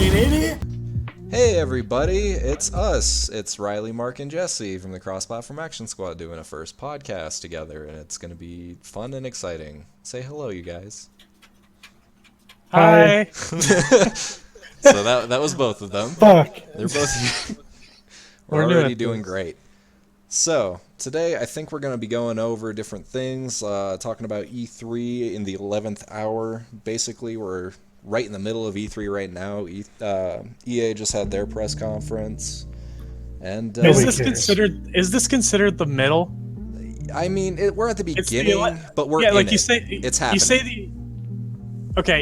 fucking idiot! Hey everybody, it's us. It's Riley, Mark, and Jesse from the Cross-Platform Action Squad doing a first podcast together, and it's going to be fun and exciting. Say hello, you guys. Hi. So that was both of them. Fuck. They're both. We're already doing great. So today I think we're going to be going over different things, talking about E3 in the 11th hour. Basically, we're right in the middle of E3 right now. EA just had their press conference, and Is this considered the middle? I mean, we're at the beginning, but we're yeah, in like it. you say. It's happening.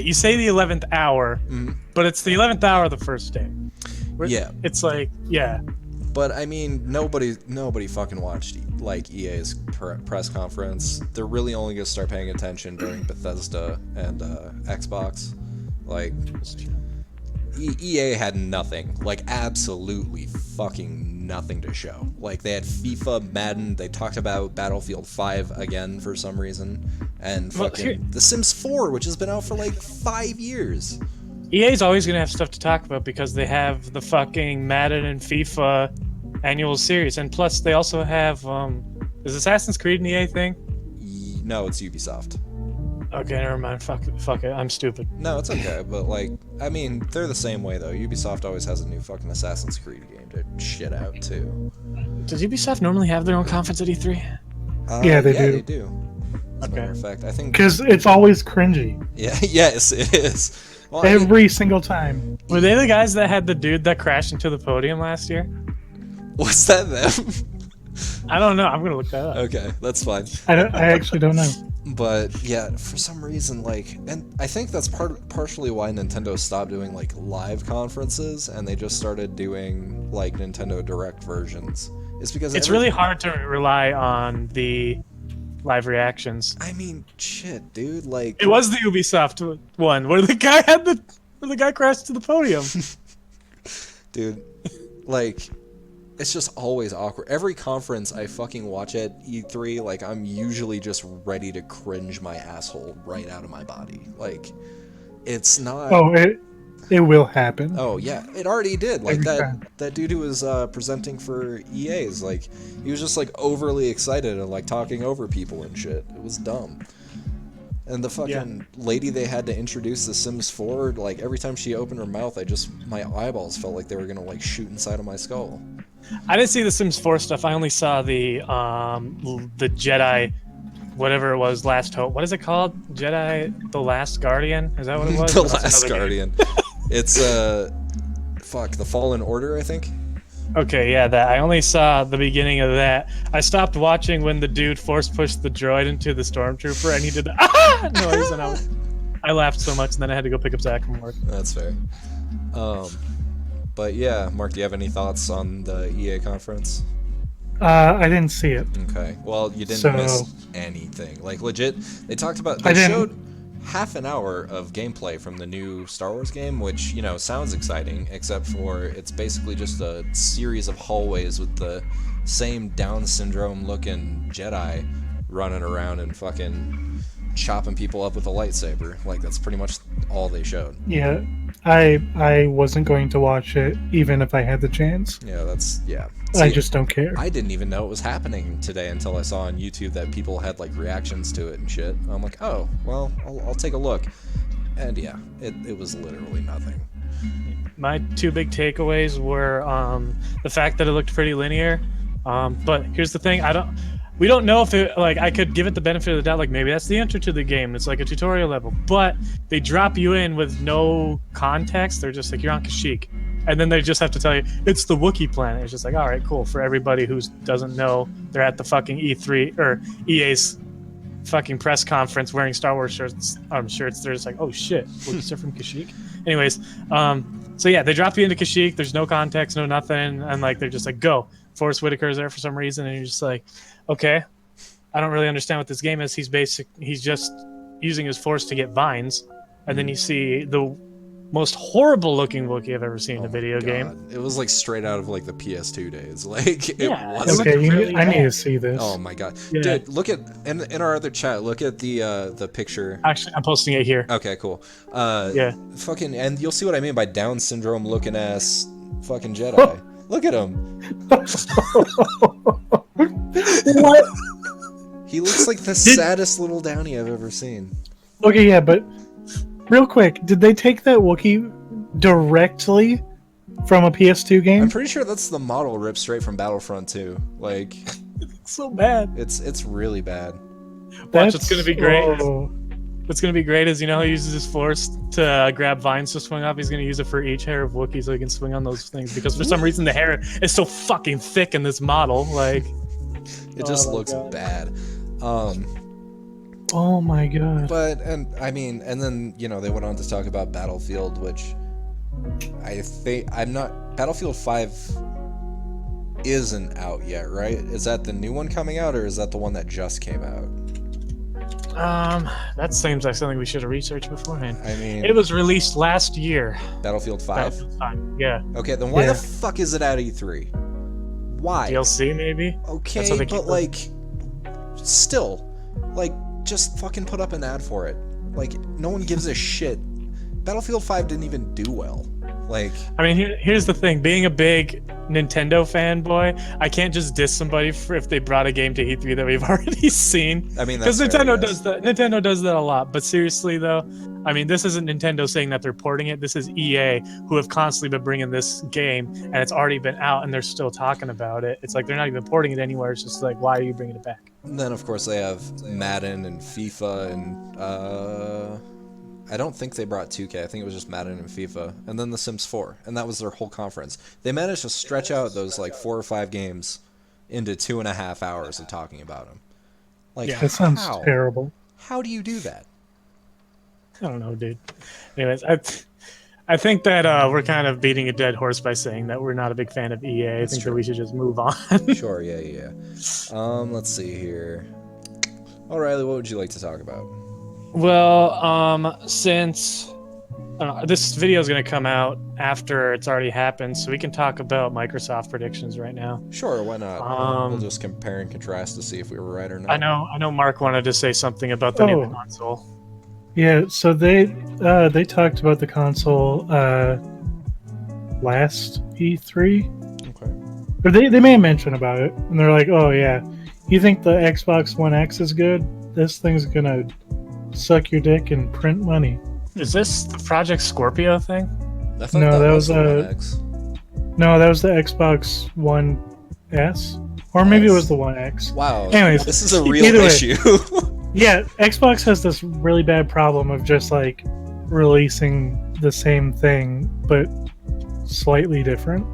You say the 11th hour, but it's the 11th hour of the first day. Yeah. It's like, yeah. But I mean, nobody fucking watched like EA's press conference. They're really only gonna start paying attention during Bethesda and Xbox. Like, EA had nothing, like absolutely fucking nothing to show. Like, they had FIFA, Madden, they talked about Battlefield 5 again for some reason, and fucking The Sims 4, which has been out for like 5 years. EA's always gonna have stuff to talk about because they have the fucking Madden and FIFA annual series, and plus they also have is Assassin's Creed an EA thing? No, it's Ubisoft. Okay, never mind. Fuck it. I'm stupid. No, it's okay, but like, I mean, they're the same way though. Ubisoft always has a new fucking Assassin's Creed game to shit out too. Does Ubisoft normally have their own conference at E3? Yeah, they do. They do. As a matter of fact, I think because it's always cringy. Yeah, yes, it is. Well, Every single time. Were they the guys that had the dude that crashed into the podium last year? Was that them? I don't know. I'm gonna look that up. Okay, that's fine. I actually don't know. But yeah, for some reason, like, and I think that's partially why Nintendo stopped doing like live conferences and they just started doing like Nintendo Direct versions. It's because it's really hard to rely on the live reactions. I mean, shit, dude. Like, it was the Ubisoft one where the guy crashed to the podium. Dude, like, it's just always awkward. Every conference I fucking watch at E3, like, I'm usually just ready to cringe my asshole right out of my body. Like, it's not... Oh, it will happen. Oh, yeah. It already did. Like, Every that dude who was presenting for EA's, like, he was just, like, overly excited and, like, talking over people and shit. It was dumb. And the fucking lady they had to introduce The Sims 4, like, every time she opened her mouth, my eyeballs felt like they were gonna, like, shoot inside of my skull. I didn't see the Sims 4 stuff. I only saw the Jedi, whatever it was, Last Hope. What is it called? Jedi The Last Guardian? Is that what it was? The Last Guardian. It's, The Fallen Order, I think? Okay, yeah, that. I only saw the beginning of that. I stopped watching when the dude force-pushed the droid into the stormtrooper, and he did the ah noise, and I laughed so much, and then I had to go pick up Zach from work. That's fair. But yeah, Mark, do you have any thoughts on the EA conference? I didn't see it. Okay, well, you didn't miss anything. Like, legit, they showed half an hour of gameplay from the new Star Wars game, which, you know, sounds exciting, except for it's basically just a series of hallways with the same Down syndrome looking Jedi running around and fucking chopping people up with a lightsaber. Like, that's pretty much all they showed. Yeah, I wasn't going to watch it even if I had the chance. Yeah, See, I just don't care. I didn't even know it was happening today until I saw on YouTube that people had like reactions to it and shit. I'm like, oh, well, I'll take a look. And yeah, it was literally nothing. My two big takeaways were the fact that it looked pretty linear. But here's the thing, we don't know if it, like, I could give it the benefit of the doubt, like maybe that's the intro to the game. It's like a tutorial level, but they drop you in with no context. They're just like, you're on Kashyyyk. And then they just have to tell you, it's the Wookiee planet. It's just like, all right, cool. For everybody who doesn't know, they're at the fucking E3 or EA's fucking press conference wearing Star Wars shirts. They're just like, oh shit, Wookiees are from Kashyyyk. Anyways, so yeah, they drop you into Kashyyyk. There's no context, no nothing. And like, they're just like, go. Forrest Whitaker's there for some reason. And you're just like, okay, I don't really understand what this game is. He's just using his force to get vines. And then you see most horrible looking Wookiee I've ever seen in Oh a my video game. God. It was like straight out of like the PS2 days. Like it Yeah, it was. looked Okay, really I need bad. to see this. Oh my God, Yeah. dude! Look at in our other chat. Look at the picture. Actually, I'm posting it here. Okay, cool. Yeah. Fucking, and you'll see what I mean by Down syndrome looking ass fucking Jedi. Look at him. What? He looks like the saddest little Downy I've ever seen. Okay, yeah, but real quick, did they take that Wookiee directly from a PS2 game? I'm pretty sure that's the model ripped straight from Battlefront 2. Like, It's so bad. it's really bad. Watch, it's gonna be great. Oh. What's gonna be great is, you know, he uses his force to grab vines to swing off. He's gonna use it for each hair of Wookiee so he can swing on those things. Because for some reason the hair is so fucking thick in this model. Like, It just Oh my looks God. bad. Oh my god. But and I mean, and then you know they went on to talk about Battlefield, which I think Battlefield 5 isn't out yet, right? Is that the new one coming out, or is that the one that just came out? that seems like something we should have researched beforehand. I mean, It was released last year. Battlefield 5. Battlefield 5. Yeah. Okay, then why Yeah. the fuck is it at E3? Why? DLC maybe. Okay, That's how they but keep like, still, like, just fucking put up an ad for it. Like, no one gives a shit. Battlefield 5 didn't even do well. Like, I mean, here's the thing. Being a big Nintendo fanboy, I can't just diss somebody for if they brought a game to E3 that we've already seen. I mean, that's Because fair, I Nintendo guess. does that. Nintendo does that a lot. But seriously, though, I mean, this isn't Nintendo saying that they're porting it. This is EA, who have constantly been bringing this game, and it's already been out, and they're still talking about it. It's like they're not even porting it anywhere. It's just like, why are you bringing it back? And then, of course, they have Madden and FIFA and, I don't think they brought 2K. I think it was just Madden and FIFA. And then The Sims 4. And that was their whole conference. They managed to stretch out those, like, 4 or 5 games into 2.5 hours of talking about them. Like, Yeah. That sounds how? terrible. How do you do that? I don't know, dude. Anyways, I think that we're kind of beating a dead horse by saying that we're not a big fan of EA. I think true. that we should just move on. Sure, yeah. Let's see here. O'Reilly, what would you like to talk about? Well, since this video is going to come out after it's already happened, so we can talk about Microsoft predictions right now. Sure, why not? We'll just compare and contrast to see if we were right or not. I know Mark wanted to say something about the new console. Yeah, so they talked about the console last E3. Okay. Or they may have mentioned about it, and they're like, "Oh yeah, you think the Xbox One X is good? This thing's gonna suck your dick and print money." Is this the Project Scorpio thing? I thought No, that was the a- One X. No, that was the Xbox One S, or maybe it was the One X. Wow. Anyways, this is a real either way. issue. Yeah, Xbox has this really bad problem of just like releasing the same thing but slightly different.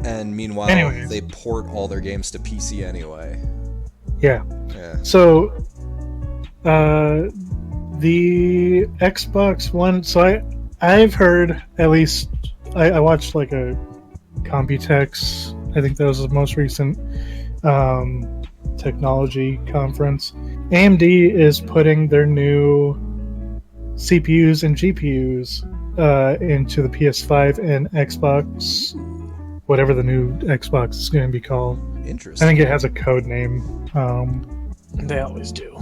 And meanwhile, Anyways. they port all their games to PC anyway. Yeah. Yeah. So, the Xbox One. So I've heard at least I watched like a Computex. I think that was the most recent technology conference. AMD is putting their new CPUs and GPUs into the PS5 and Xbox, whatever the new Xbox is going to be called. I Interesting. think it has a code name They always do.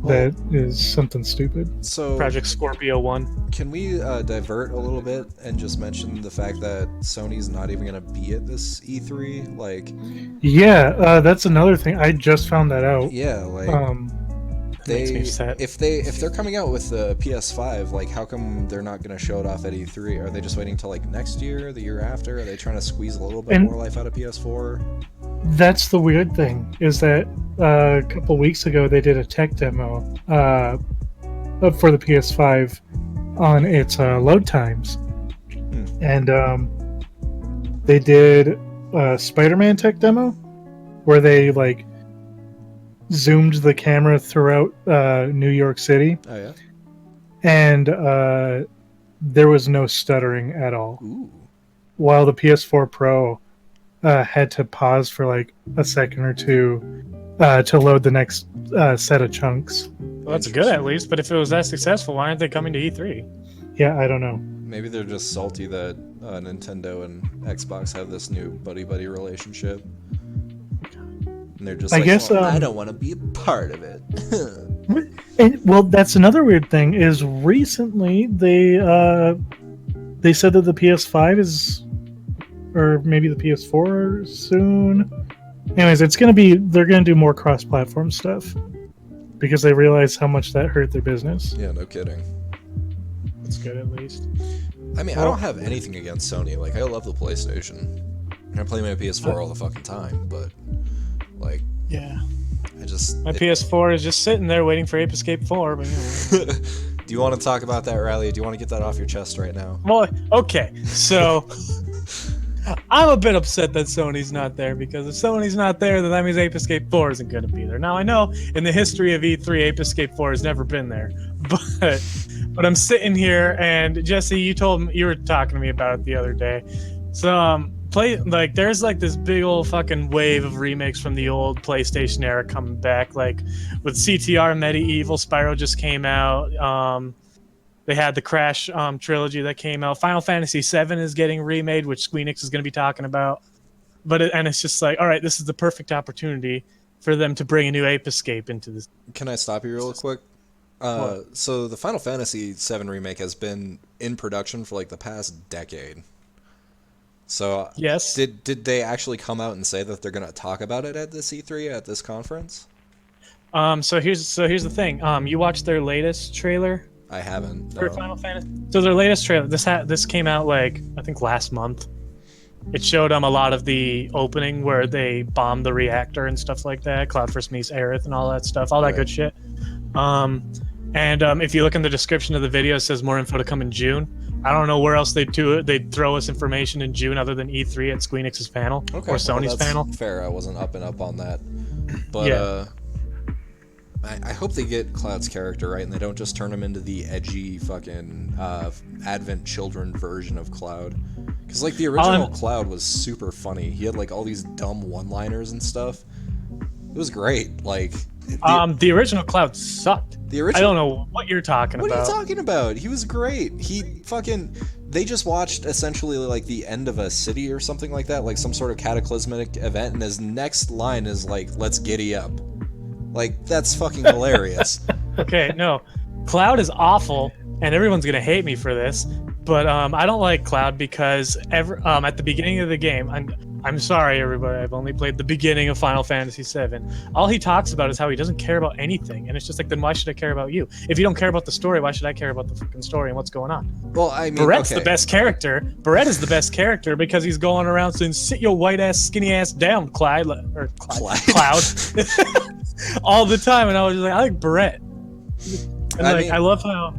that is something stupid. So, Project Scorpio 1. can we divert a little bit and just mention the fact that Sony's not even going to be at this E3? Like, Yeah, that's another thing. I just found that out. yeah, like Makes me sad. if they're coming out with the PS5, like, how come they're not going to show it off at E3? Are they just waiting till like next year, the year after? Are they trying to squeeze a little bit And- more life out of PS4? That's the weird thing, is that a couple weeks ago they did a tech demo for the PS5 on its load times. And they did a Spider-Man tech demo where they like zoomed the camera throughout New York City, Oh yeah. and there was no stuttering at all. Ooh. While the PS4 Pro had to pause for like a second or two to load the next set of chunks. Well, that's good at least, but if it was that successful, why aren't they coming to E3? Yeah, I don't know. Maybe they're just salty that Nintendo and Xbox have this new buddy-buddy relationship. And they're just I don't want to be a part of it. And, well, that's another weird thing, is recently they said that the PS5 is, or maybe the PS4 soon. Anyways, they're gonna do more cross-platform stuff because they realize how much that hurt their business. Yeah, no kidding. That's good at least. I mean, I don't have anything against Sony. Like, I love the PlayStation. I play my PS4 all the fucking time, but like, yeah, my PS4 is just sitting there waiting for Ape Escape 4. But do you want to talk about that, Riley? Do you want to get that off your chest right now? Well, okay, so I'm a bit upset that Sony's not there, because if Sony's not there, then that means Ape Escape 4 isn't going to be there. Now, I know in the history of E3, Ape Escape 4 has never been there, but I'm sitting here, and Jesse, you were talking to me about it the other day. So there's this big old fucking wave of remakes from the old PlayStation era coming back, like with CTR, Medieval, Spyro just came out. They had the Crash trilogy that came out. Final Fantasy VII is getting remade, which Squeenix is going to be talking about. And it's just like, all right, this is the perfect opportunity for them to bring a new Ape Escape into this. Can I stop you real quick? So the Final Fantasy VII remake has been in production for like the past decade. So yes, did they actually come out and say that they're going to talk about it at this E3 at this conference? So here's the thing. You watched their latest trailer? I haven't. For Final Fantasy. So their latest trailer, this came out like I think last month. It showed a lot of the opening where they bombed the reactor and stuff like that. Cloud first meets Aerith and all that stuff, all that good shit. If you look in the description of the video, it says more info to come in June. I don't know where else they'd do it. They'd throw us information in June other than E3 at Squeenix's panel or Sony's panel. Fair. I wasn't up on that, but yeah. I hope they get Cloud's character right and they don't just turn him into the edgy fucking Advent Children version of Cloud. Because like the original Cloud was super funny. He had like all these dumb one-liners and stuff. It was great. Like the original Cloud sucked. I don't know what you're talking about. What are you talking about? He was great. They just watched essentially like the end of a city or something like that, like some sort of cataclysmic event, and his next line is like, "Let's giddy up." Like, that's fucking hilarious. Okay, no. Cloud is awful, and everyone's gonna hate me for this, but I don't like Cloud because at the beginning of the game, I'm sorry everybody, I've only played the beginning of Final Fantasy VII. All he talks about is how he doesn't care about anything, and it's just like, then why should I care about you? If you don't care about the story, why should I care about the fucking story and what's going on? Well, I mean, Barrett's the best character. Barrett is the best character because he's going around saying, "Sit your white ass, skinny ass down, Clyde," or Cloud, all the time, and I was just like, I like Barrett. And I love how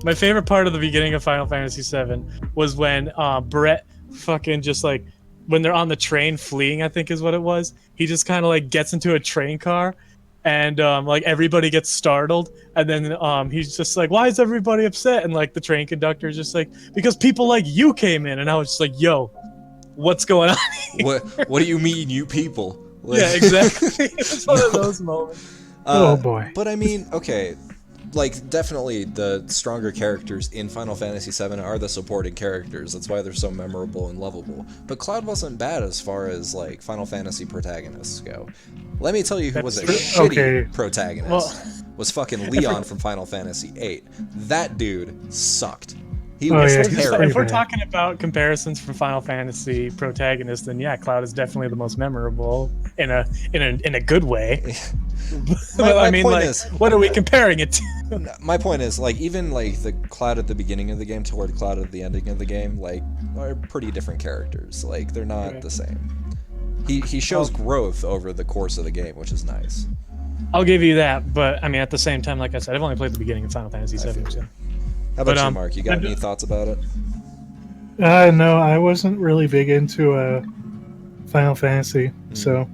my favorite part of the beginning of Final Fantasy VII was when Barrett fucking just like, when they're on the train fleeing, I think is what it was. He just kind of like gets into a train car, and like everybody gets startled, and then he's just like, "Why is everybody upset?" And like the train conductor is just like, "Because people like you came in." And I was just like, "Yo, what's going on here?" What do you mean, you people? Yeah, exactly. It's one of those moments. Oh boy. But I mean, okay. Like, definitely the stronger characters in Final Fantasy VII are the supporting characters. That's why they're so memorable and lovable. But Cloud wasn't bad as far as, like, Final Fantasy protagonists go. Let me tell you who was a shitty protagonist. Was fucking Leon from Final Fantasy VIII. That dude sucked. He was terrible. If we're talking about comparisons for Final Fantasy protagonists, then yeah, Cloud is definitely the most memorable in a good way. My point is, what are we comparing it to? My point is, like, even like the Cloud at the beginning of the game toward Cloud at the ending of the game, like, are pretty different characters. Like, they're not the same. He shows growth over the course of the game, which is nice. I'll give you that, but I mean, at the same time, like I said, I've only played the beginning of Final Fantasy VII. So. How about you, Mark? You got any thoughts about it? No, I wasn't really big into Final Fantasy, so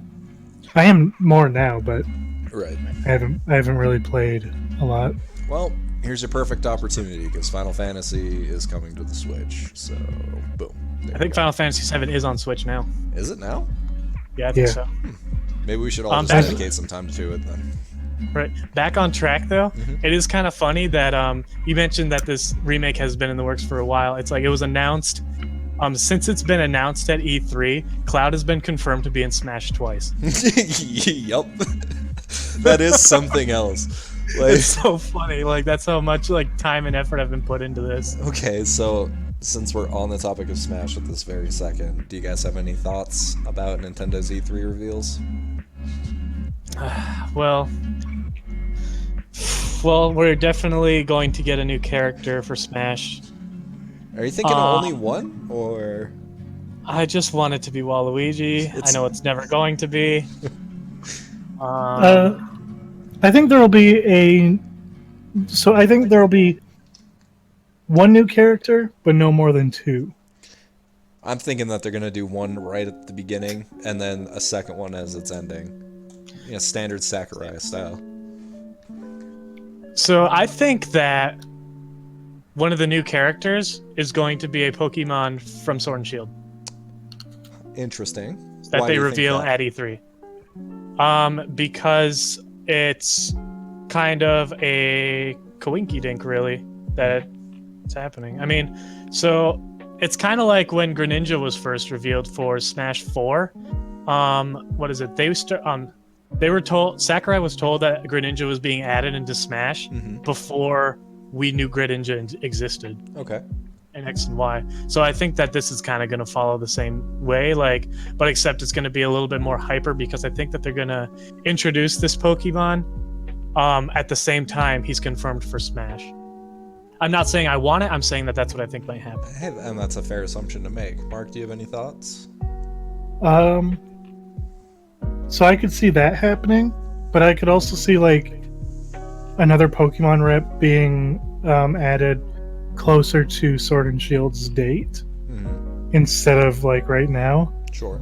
I am more now, but right. I haven't really played a lot. Well, here's your perfect opportunity because Final Fantasy is coming to the Switch. So, boom. I think Final Fantasy VII is on Switch now. Is it now? Yeah, I think so. Maybe we should all just dedicate some time to it then. Right. Back on track though, Mm-hmm. it is kind of funny that you mentioned that this remake has been in the works for a while. It's like it was announced since it's been announced at E3, Cloud has been confirmed to be in Smash twice. Yup. That is something else. Like, It's so funny. Like that's how much like time and effort have been put into this. okay, so since we're on the topic of Smash at this very second, do you guys have any thoughts about Nintendo's E3 reveals? Well, we're definitely going to get a new character for Smash. Are you thinking only one, or? I just want it to be Waluigi. I know it's never going to be. I think there will be one new character, but no more than two. I'm thinking that they're gonna do one right at the beginning, and then a second one as it's ending. Yeah, standard Sakurai style. So I think that one of the new characters is going to be a Pokemon from Sword and Shield Interesting. that Why they do you think reveal that? at E3. Because it's kind of a coinky-dink, really, that it's happening. I mean, so it's kind of like when Greninja was first revealed for Smash 4. What is it? They were told, Sakurai was told that Greninja was being added into Smash before we knew Greninja existed Okay. in X and Y. So I think that this is kind of going to follow the same way, but except it's going to be a little bit more hyper because I think that they're going to introduce this Pokemon at the same time he's confirmed for Smash. I'm not saying I want it. I'm saying that that's what I think might happen. Hey, and that's a fair assumption to make. Mark, do you have any thoughts? So I could see that happening, but I could also see like another Pokemon rep being added closer to Sword and Shield's date instead of like right now. Sure.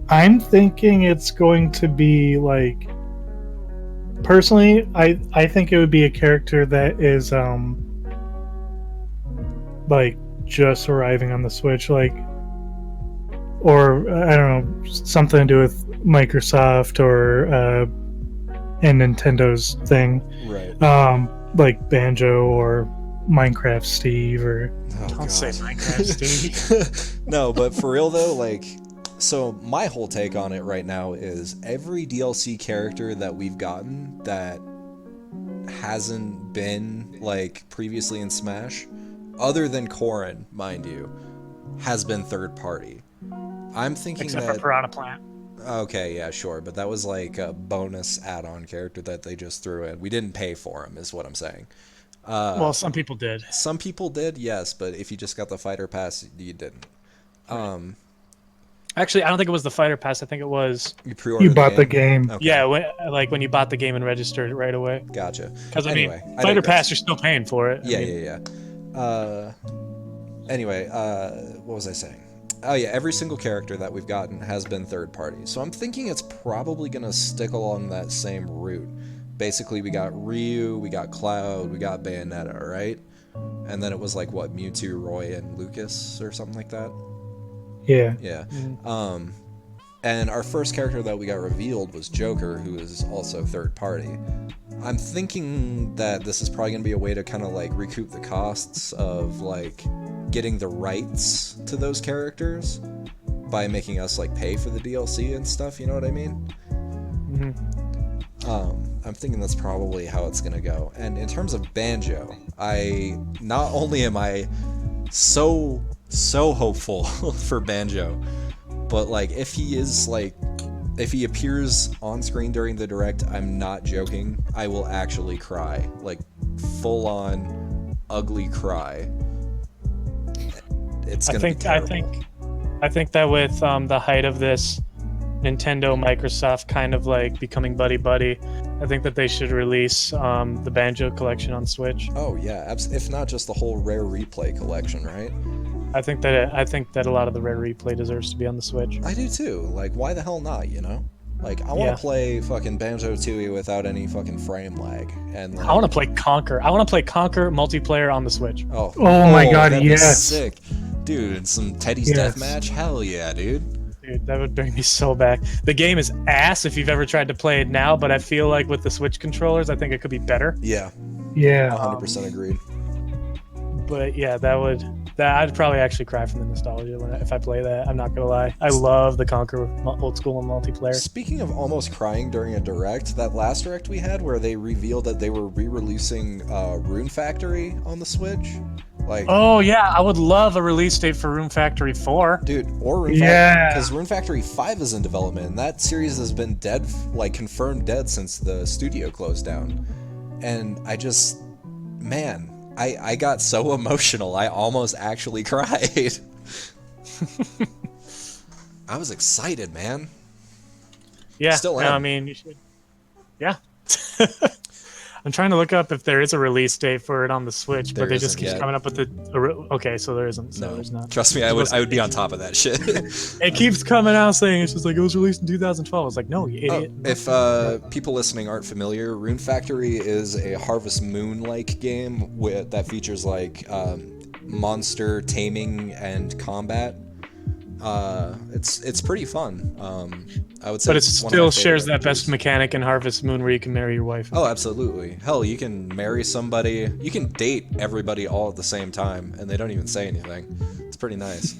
I'm thinking it's going to be like, personally, I think it would be a character that is like just arriving on the Switch, like, or I don't know, something to do with Microsoft or and Nintendo's thing, Right. like Banjo or Minecraft Steve or. Oh, Don't God. say Minecraft, Steve. No, but for real though, like, so my whole take on it right now is every DLC character that we've gotten that hasn't been like previously in Smash, other than Corrin, mind you, has been third party. I'm thinking Except that. for Piranha Plant. Okay, yeah, sure, but that was like a bonus add-on character that they just threw in. We didn't pay for him, is what I'm saying. Well, some people did. Some people did, yes, but if you just got the fighter pass, you didn't. Actually, I don't think it was the Fighter Pass. I think it was You bought the game. Okay. yeah, when you bought the game and registered it right away. Gotcha. Because I Anyway, mean, I Fighter digress. Pass, you're still paying for it. Yeah. Anyway, what was I saying? Oh yeah, every single character that we've gotten has been third party. So I'm thinking it's probably gonna stick along that same route. Basically, we got Ryu, we got Cloud, we got Bayonetta, right? And then it was like what, Mewtwo, Roy, and Lucas or something like that. Yeah. Yeah. And our first character that we got revealed was Joker, who is also third party. I'm thinking that this is probably going to be a way to kind of like recoup the costs of like getting the rights to those characters by making us like pay for the DLC and stuff, you know what I mean? I'm thinking that's probably how it's going to go. And in terms of Banjo, not only am I so hopeful for Banjo, but like if he appears on screen during the direct, I'm not joking, I will actually cry, like full on ugly cry. It's gonna be terrible. I think that with the height of this Nintendo Microsoft kind of like becoming buddy, I think that they should release the Banjo collection on Switch. Oh yeah, if not just the whole Rare Replay collection, right? I think that a lot of the Rare Replay deserves to be on the Switch. I do too. Like, why the hell not? You know, like I want to play fucking Banjo-Tooie without any fucking frame lag, and like, I want to play Conquer. I want to play Conquer multiplayer on the Switch. Oh my God, that'd be yes. sick, dude. And some Teddy's Yes. Deathmatch, hell yeah, dude. Dude, that would bring me so back. The game is ass if you've ever tried to play it now, but I feel like with the Switch controllers, I think it could be better. Yeah, Yeah. 100% agreed. But yeah, I'd probably actually cry from the nostalgia if I play that. I'm not gonna lie. I love the Conquer old school and multiplayer. Speaking of almost crying during a direct, that last direct we had where they revealed that they were re-releasing Rune Factory on the Switch. Like, oh yeah, I would love a release date for Rune Factory 4. dude, or Rune Factory, because Rune Factory 5 is in development, and that series has been dead, like confirmed dead since the studio closed down. And I just, man, I got so emotional, I almost actually cried. I was excited, man. Yeah, Still no, am. I mean, you should. Yeah. I'm trying to look up if there is a release date for it on the Switch, There but they just isn't keep yet. coming up with the. Okay, so there isn't. So No, there's not. trust me, I would be on top of that shit. It keeps coming out saying it's just like it was released in 2012. I was like, no, you idiot. If people listening aren't familiar, Rune Factory is a Harvest Moon-like game that features like monster taming and combat. It's pretty fun. I would say, But it it's one of still my shares favorite that best RPGs. mechanic in Harvest Moon where you can marry your wife. Oh, absolutely. Hell, you can marry somebody. You can date everybody all at the same time, and they don't even say anything. It's pretty nice.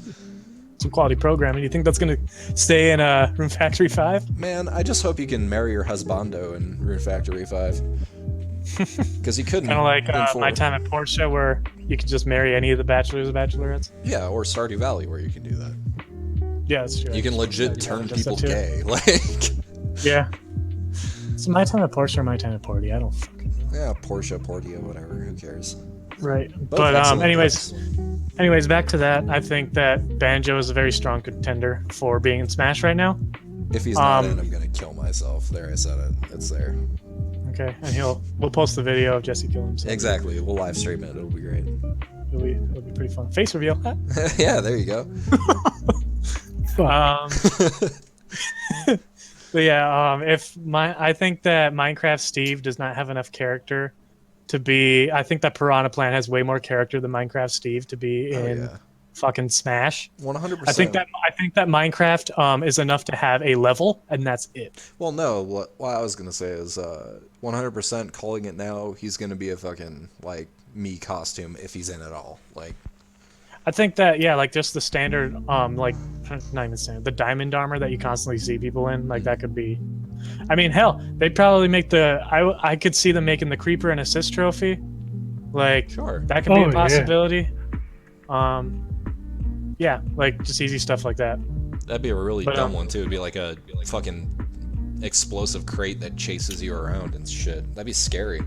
Some quality programming. You think that's going to stay in Rune Factory 5? Man, I just hope you can marry your husbando in Rune Factory 5. Because you couldn't. Kind of like in 4. My Time at Portia, where you can just marry any of the bachelors or bachelorettes. Yeah, or Stardew Valley, where you can do that. Yeah, that's true. You can legit turn people gay. Like, Yeah. It's My Time at Portia or My Time at Porty. I don't fucking know. yeah, Porsche, Portia, whatever. Who cares? Right. Both But excellent anyways, back to that. I think that Banjo is a very strong contender for being in Smash right now. If he's not in, I'm gonna kill myself. There, I said it. It's there. Okay, and we'll post the video of Jesse killing himself. Exactly. We'll live stream it. It'll be great. It'll be pretty fun. Face reveal. Yeah, there you go. But yeah, I think that Minecraft Steve does not have enough character to be. I think that Piranha Plant has way more character than Minecraft Steve to be in fucking Smash. 100%. I think that Minecraft is enough to have a level, and that's it. Well, no. What I was gonna say is 100% calling it now. He's gonna be a fucking like me costume if he's in at all. Like, I think that like just the standard like not even standard, the diamond armor that you constantly see people in, like that could be. I mean, hell, they'd probably make I could see them making the creeper and assist trophy. Like, sure, that could be a possibility. Yeah, like just easy stuff like that. that'd be a really dumb one too. It'd be like a fucking explosive crate that chases you around and shit. That'd be scary.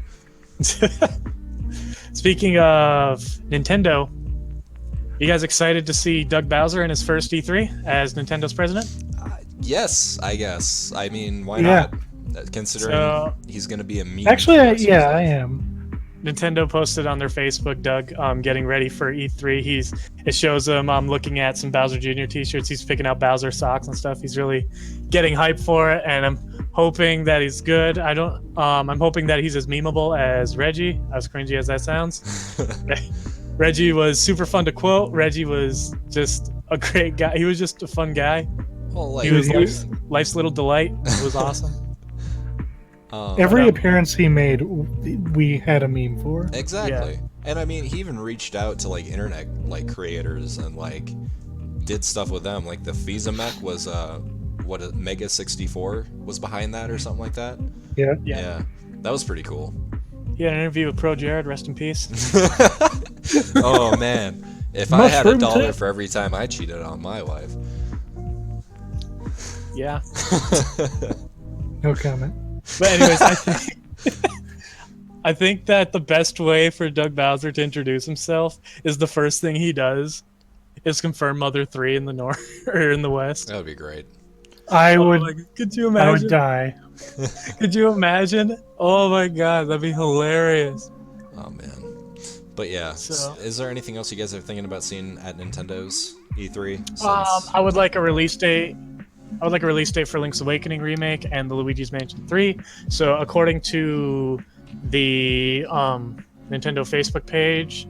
Speaking of Nintendo, you guys excited to see Doug Bowser in his first E3 as Nintendo's president? Yes, I guess. I mean, why not? Considering he's gonna be a meme. Actually, I am. Nintendo posted on their Facebook, Doug, getting ready for E3. It shows him looking at some Bowser Jr. t-shirts. He's picking out Bowser socks and stuff. He's really getting hyped for it, and I'm hoping that he's good. I'm hoping that he's as memeable as Reggie, as cringy as that sounds. Reggie was super fun to quote. Reggie was just a great guy. He was just a fun guy. Well, like, he was life's little delight. It was awesome. Every appearance he made, we had a meme for. Exactly. Yeah. And I mean, he even reached out to like internet like creators and like did stuff with them. Like the Fizamech was Mega 64 was behind that or something like that. Yeah. That was pretty cool. He had an interview with Pro Jared, rest in peace. Oh man. If I had $1 for every time I cheated on my wife. Yeah. No comment. But anyways, I think that the best way for Doug Bowser to introduce himself is the first thing he does is confirm Mother 3 in the north or in the west. That would be great. Could you imagine? I would die. Could you imagine? Oh my god, that'd be hilarious. Oh man. But yeah, is there anything else you guys are thinking about seeing at Nintendo's E3? I would like a release date. I would like a release date for Link's Awakening remake and the Luigi's Mansion 3. So according to the Nintendo Facebook page,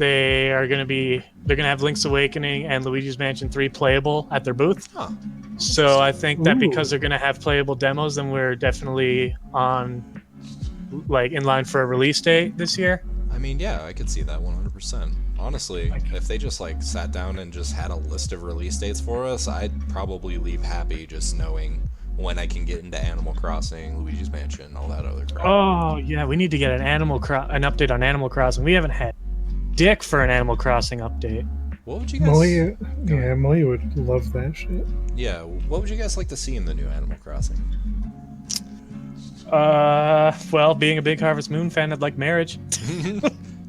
they're gonna have Link's Awakening and Luigi's Mansion 3 playable at their booth. Huh. So I think that because Ooh. they're gonna have playable demos, then we're definitely in line for a release date this year. I mean, yeah, I could see that 100%. Honestly, if they just like sat down and just had a list of release dates for us, I'd probably leave happy just knowing when I can get into Animal Crossing, Luigi's Mansion, all that other crap. Oh yeah, we need to get an update on Animal Crossing. We haven't had dick for an Animal Crossing update. What would you guys? Malia would love that shit. Yeah, what would you guys like to see in the new Animal Crossing? Well, being a big Harvest Moon fan, I'd like marriage.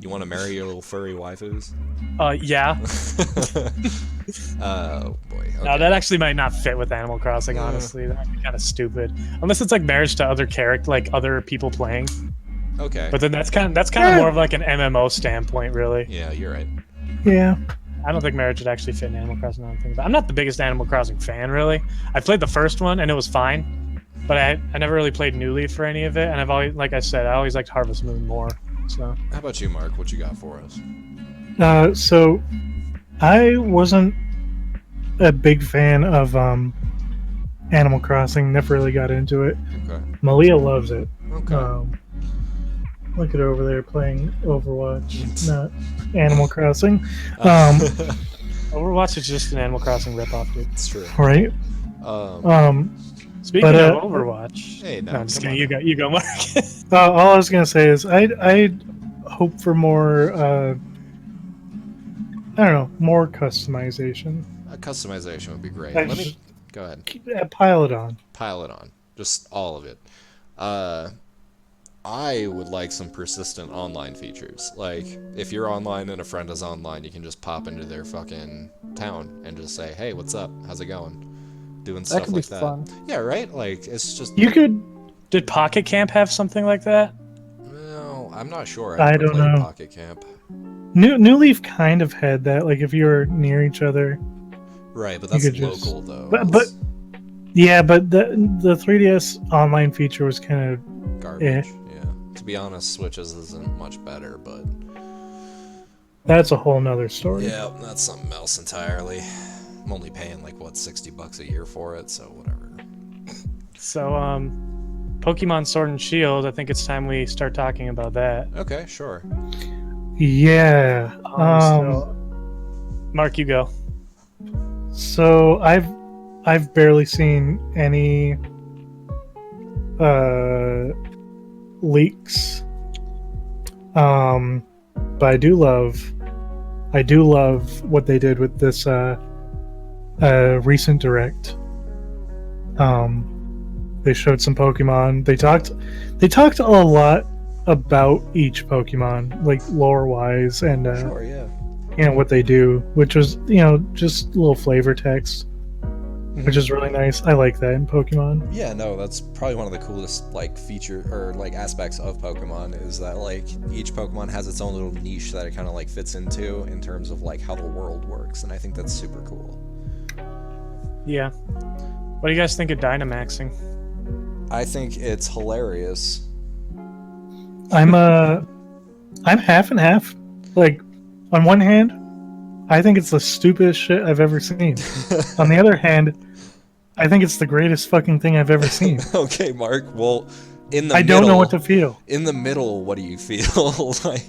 You want to marry your little furry waifus? Yeah. Oh boy. Okay. No, that actually might not fit with Animal Crossing. Honestly, that'd be kind of stupid. Unless it's like marriage to other people playing. Okay. But then that's kind of more of like an MMO standpoint, really. Yeah, you're right. Yeah. I don't think marriage would actually fit in Animal Crossing. I don't think. But I'm not the biggest Animal Crossing fan, really. I played the first one and it was fine, but I never really played New Leaf for any of it. And I've always, like I said, I always liked Harvest Moon more. So. How about you, Mark? What you got for us? So I wasn't a big fan of Animal Crossing. Never really got into it. Okay. Malia loves it. Okay. Look at her over there playing Overwatch, not Animal Crossing. Overwatch is just an Animal Crossing ripoff, dude. It's true. Right. Speaking But, of Overwatch, Hey, no, I'm just kidding. You go, Mark. all I was gonna say is I hope for more. I don't know, more customization. Customization would be great. Go ahead. Pile it on. Pile it on. Just all of it. I would like some persistent online features. Like, if you're online and a friend is online, you can just pop into their fucking town and just say, hey, what's up? How's it going? Doing stuff like that. Fun. Yeah, right? Like, it's just... You could... Did Pocket Camp have something like that? No, I'm not sure. I never don't played know. Pocket Camp. New Leaf kind of had that, like if you were near each other. Right, but that's could local, though. But yeah, but the 3DS online feature was kind of garbage. Yeah. To be honest, Switches isn't much better, but... That's a whole nother story. Yeah, that's something else entirely. I'm only paying like what, $60 a year for it, so whatever. So Pokemon Sword and Shield, I think it's time we start talking about that. Okay, sure. Yeah. So, Mark, you go. So I've barely seen any leaks. But I do love what they did with this recent direct. They showed some Pokemon. They talked a lot about each Pokemon, like lore wise, and Sure, yeah. what they do, which was just a little flavor text, which is really nice. I like that in Pokemon. Yeah, no, that's probably one of the coolest like feature or like aspects of Pokemon is that like each Pokemon has its own little niche that it kind of like fits into in terms of like how the world works, and I think that's super cool. Yeah. What do you guys think of Dynamaxing? I think it's hilarious. I'm half and half. Like, on one hand, I think it's the stupidest shit I've ever seen. On the other hand, I think it's the greatest fucking thing I've ever seen. Okay, Mark. Well, in the I don't know what to feel. In the middle, what do you feel like?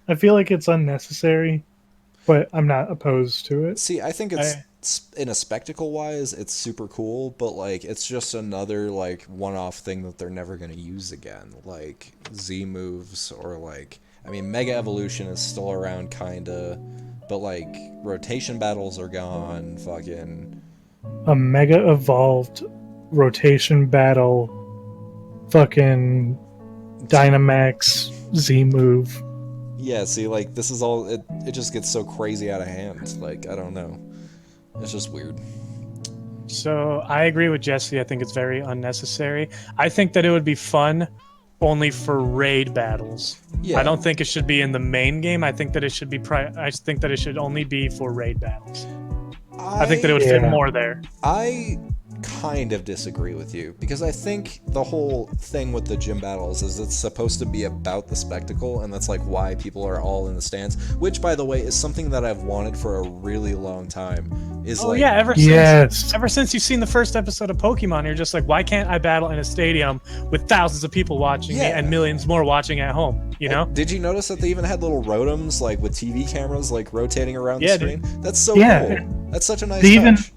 I feel like it's unnecessary, but I'm not opposed to it. See, I think it's in a spectacle wise, it's super cool, but like it's just another like one-off thing that they're never gonna use again, like Z moves or like Mega Evolution is still around kinda, but like rotation battles are gone. Fucking a Mega Evolved rotation battle, fucking Dynamax Z move. Yeah, see, like this is all it just gets so crazy out of hand. Like I don't know. It's just weird. So I agree with Jesse. I think it's very unnecessary. I think that it would be fun only for raid battles. Yeah. I don't think it should be in the main game. I think that it should be I think that it should only be for raid battles. I think that it would fit more there. I kind of disagree with you, because I think the whole thing with the gym battles is it's supposed to be about the spectacle, and that's like why people are all in the stands, which by the way is something that I've wanted for a really long time. Ever since you've seen the first episode of Pokemon, you're just like, why can't I battle in a stadium with thousands of people watching me and millions more watching at home, you know? Did you notice that they even had little rotoms like with TV cameras like rotating around the screen? Dude. That's so cool. That's such a nice touch.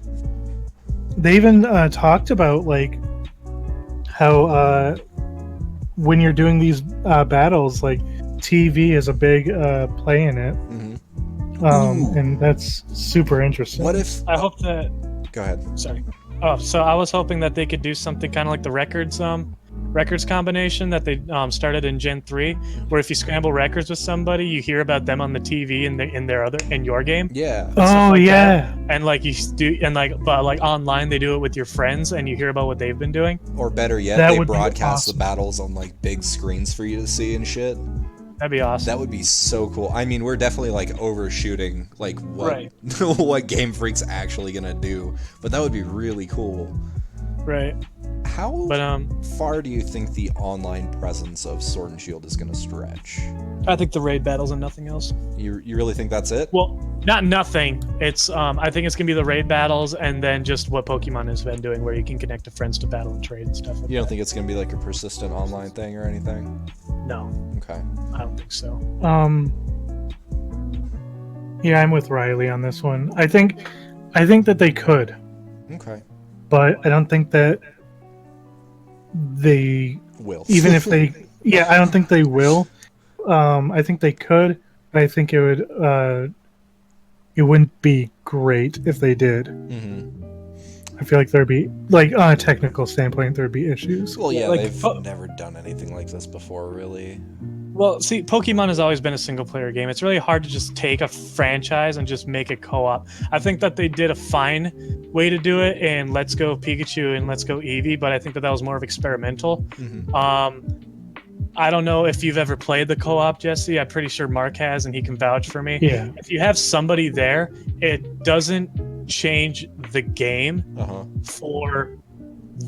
They even talked about like how when you're doing these battles, like TV is a big play in it. And that's super interesting. What if I hope that go ahead. Sorry. Oh, so I was hoping that they could do something kind of like the records combination that they started in Gen 3, where if you scramble records with somebody, you hear about them on the TV in your game. Yeah. That. And like you do, and but online they do it with your friends, and you hear about what they've been doing. Or better yet, they broadcast the battles on like big screens for you to see and shit. That'd be awesome. That would be so cool. I mean, we're definitely like overshooting like what Game Freak's actually gonna do, but that would be really cool. Right. How far do you think the online presence of Sword and Shield is gonna stretch? I think the raid battles and nothing else. You really think that's it? Well, not nothing. It's I think it's gonna be the raid battles and then just what Pokemon has been doing, where you can connect to friends to battle and trade and stuff like that. You don't think it's gonna be like a persistent online thing or anything? No. Okay. I don't think so. Yeah, I'm with Riley on this one. I think that they could. Okay. But I don't think that they will. Even if they I don't think they will. I think they could, but I think it wouldn't be great if they did. I feel like there'd be, like, on a technical standpoint, there'd be issues. Well, yeah, they've never done anything like this before, really. Well, see, Pokemon has always been a single-player game. It's really hard to just take a franchise and just make it co-op. I think that they did a fine way to do it in Let's Go Pikachu and Let's Go Eevee, but I think that was more of experimental. I don't know if you've ever played the co-op, Jesse. I'm pretty sure Mark has, and he can vouch for me. Yeah. If you have somebody there, it doesn't change the game for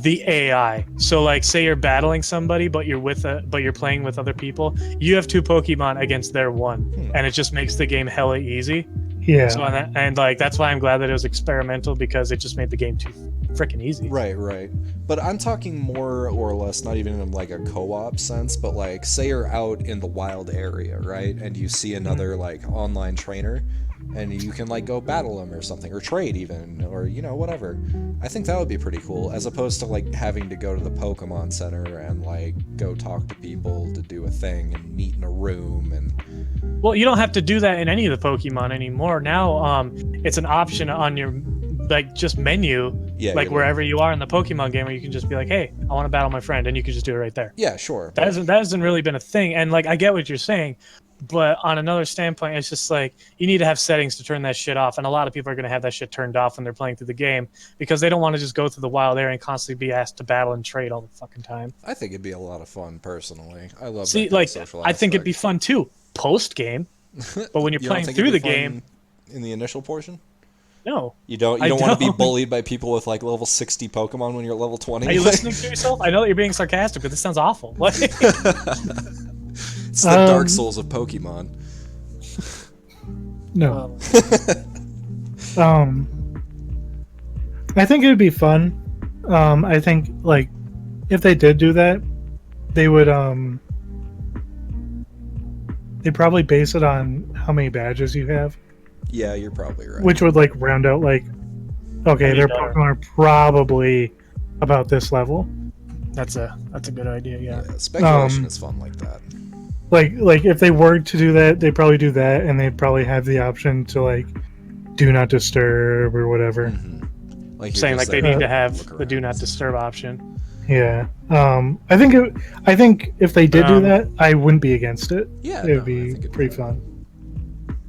the AI. So like, say you're battling somebody, but you're playing with other people. You have two Pokemon against their one, and it just makes the game hella easy. Yeah. So and like that's why I'm glad that it was experimental, because it just made the game too freaking easy. Right. But I'm talking more or less, not even in like a co-op sense, but like, say you're out in the wild area, right, and you see another like online trainer, and you can like go battle them or something, or trade even, or whatever. I think that would be pretty cool, as opposed to like having to go to the Pokemon Center and like go talk to people to do a thing and meet in a room. And well, you don't have to do that in any of the Pokemon anymore. Now it's an option on your like just menu, like wherever you are in the Pokemon game, where you can just be like, hey, I want to battle my friend, and you can just do it right there. Yeah, sure. That hasn't really been a thing, and like I get what you're saying, but on another standpoint, it's just like you need to have settings to turn that shit off, and a lot of people are going to have that shit turned off when they're playing through the game, because they don't want to just go through the wild area and constantly be asked to battle and trade all the fucking time. I think it'd be a lot of fun, personally. I love that like social aspect. I think it'd be fun too post game, but when you're playing through the game in the initial portion. No. You don't want to be bullied by people with like level 60 Pokemon when you're at level 20? Are you listening to yourself? I know that you're being sarcastic, but this sounds awful. It's the Dark Souls of Pokemon. No. I think it would be fun. I think like if they did do that, they would they'd probably base it on how many badges you have. Yeah, you're probably right. Which would like round out like, okay, their Pokemon are probably about this level. That's a good idea. Yeah. Speculation is fun like that. Like if they were to do that, they'd probably do that, and they'd probably have the option to like do not disturb or whatever. Like saying like they need to have the do not disturb option. Yeah. I think if they did do that, I wouldn't be against it. Yeah, it would be pretty fun.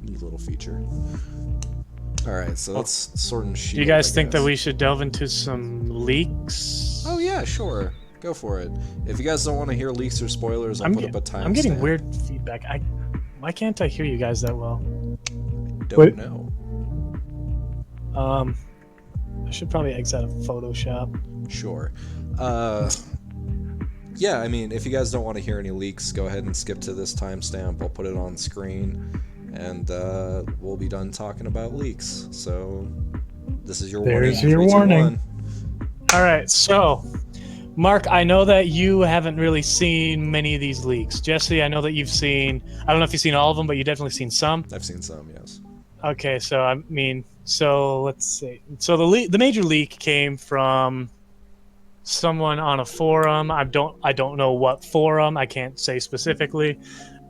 Neat little feature. All right, so let's Sword and Shield. Do you guys think that we should delve into some leaks? Oh yeah, sure. Go for it. If you guys don't want to hear leaks or spoilers, I'll put up a timestamp. I'm getting weird feedback. Why can't I hear you guys that well? Don't know. I should probably exit out of Photoshop. Sure. Yeah, I mean, if you guys don't want to hear any leaks, go ahead and skip to this timestamp. I'll put it on screen, and we'll be done talking about leaks. So, this is your warning. There's your 3, 2, warning. 1. All right, so Mark, I know that you haven't really seen many of these leaks. Jesse, I know that you've seen. I don't know if you've seen all of them, but you've definitely seen some. I've seen some, yes. Okay, so I mean, so let's see. So the major leak came from someone on a forum. I don't know what forum. I can't say specifically,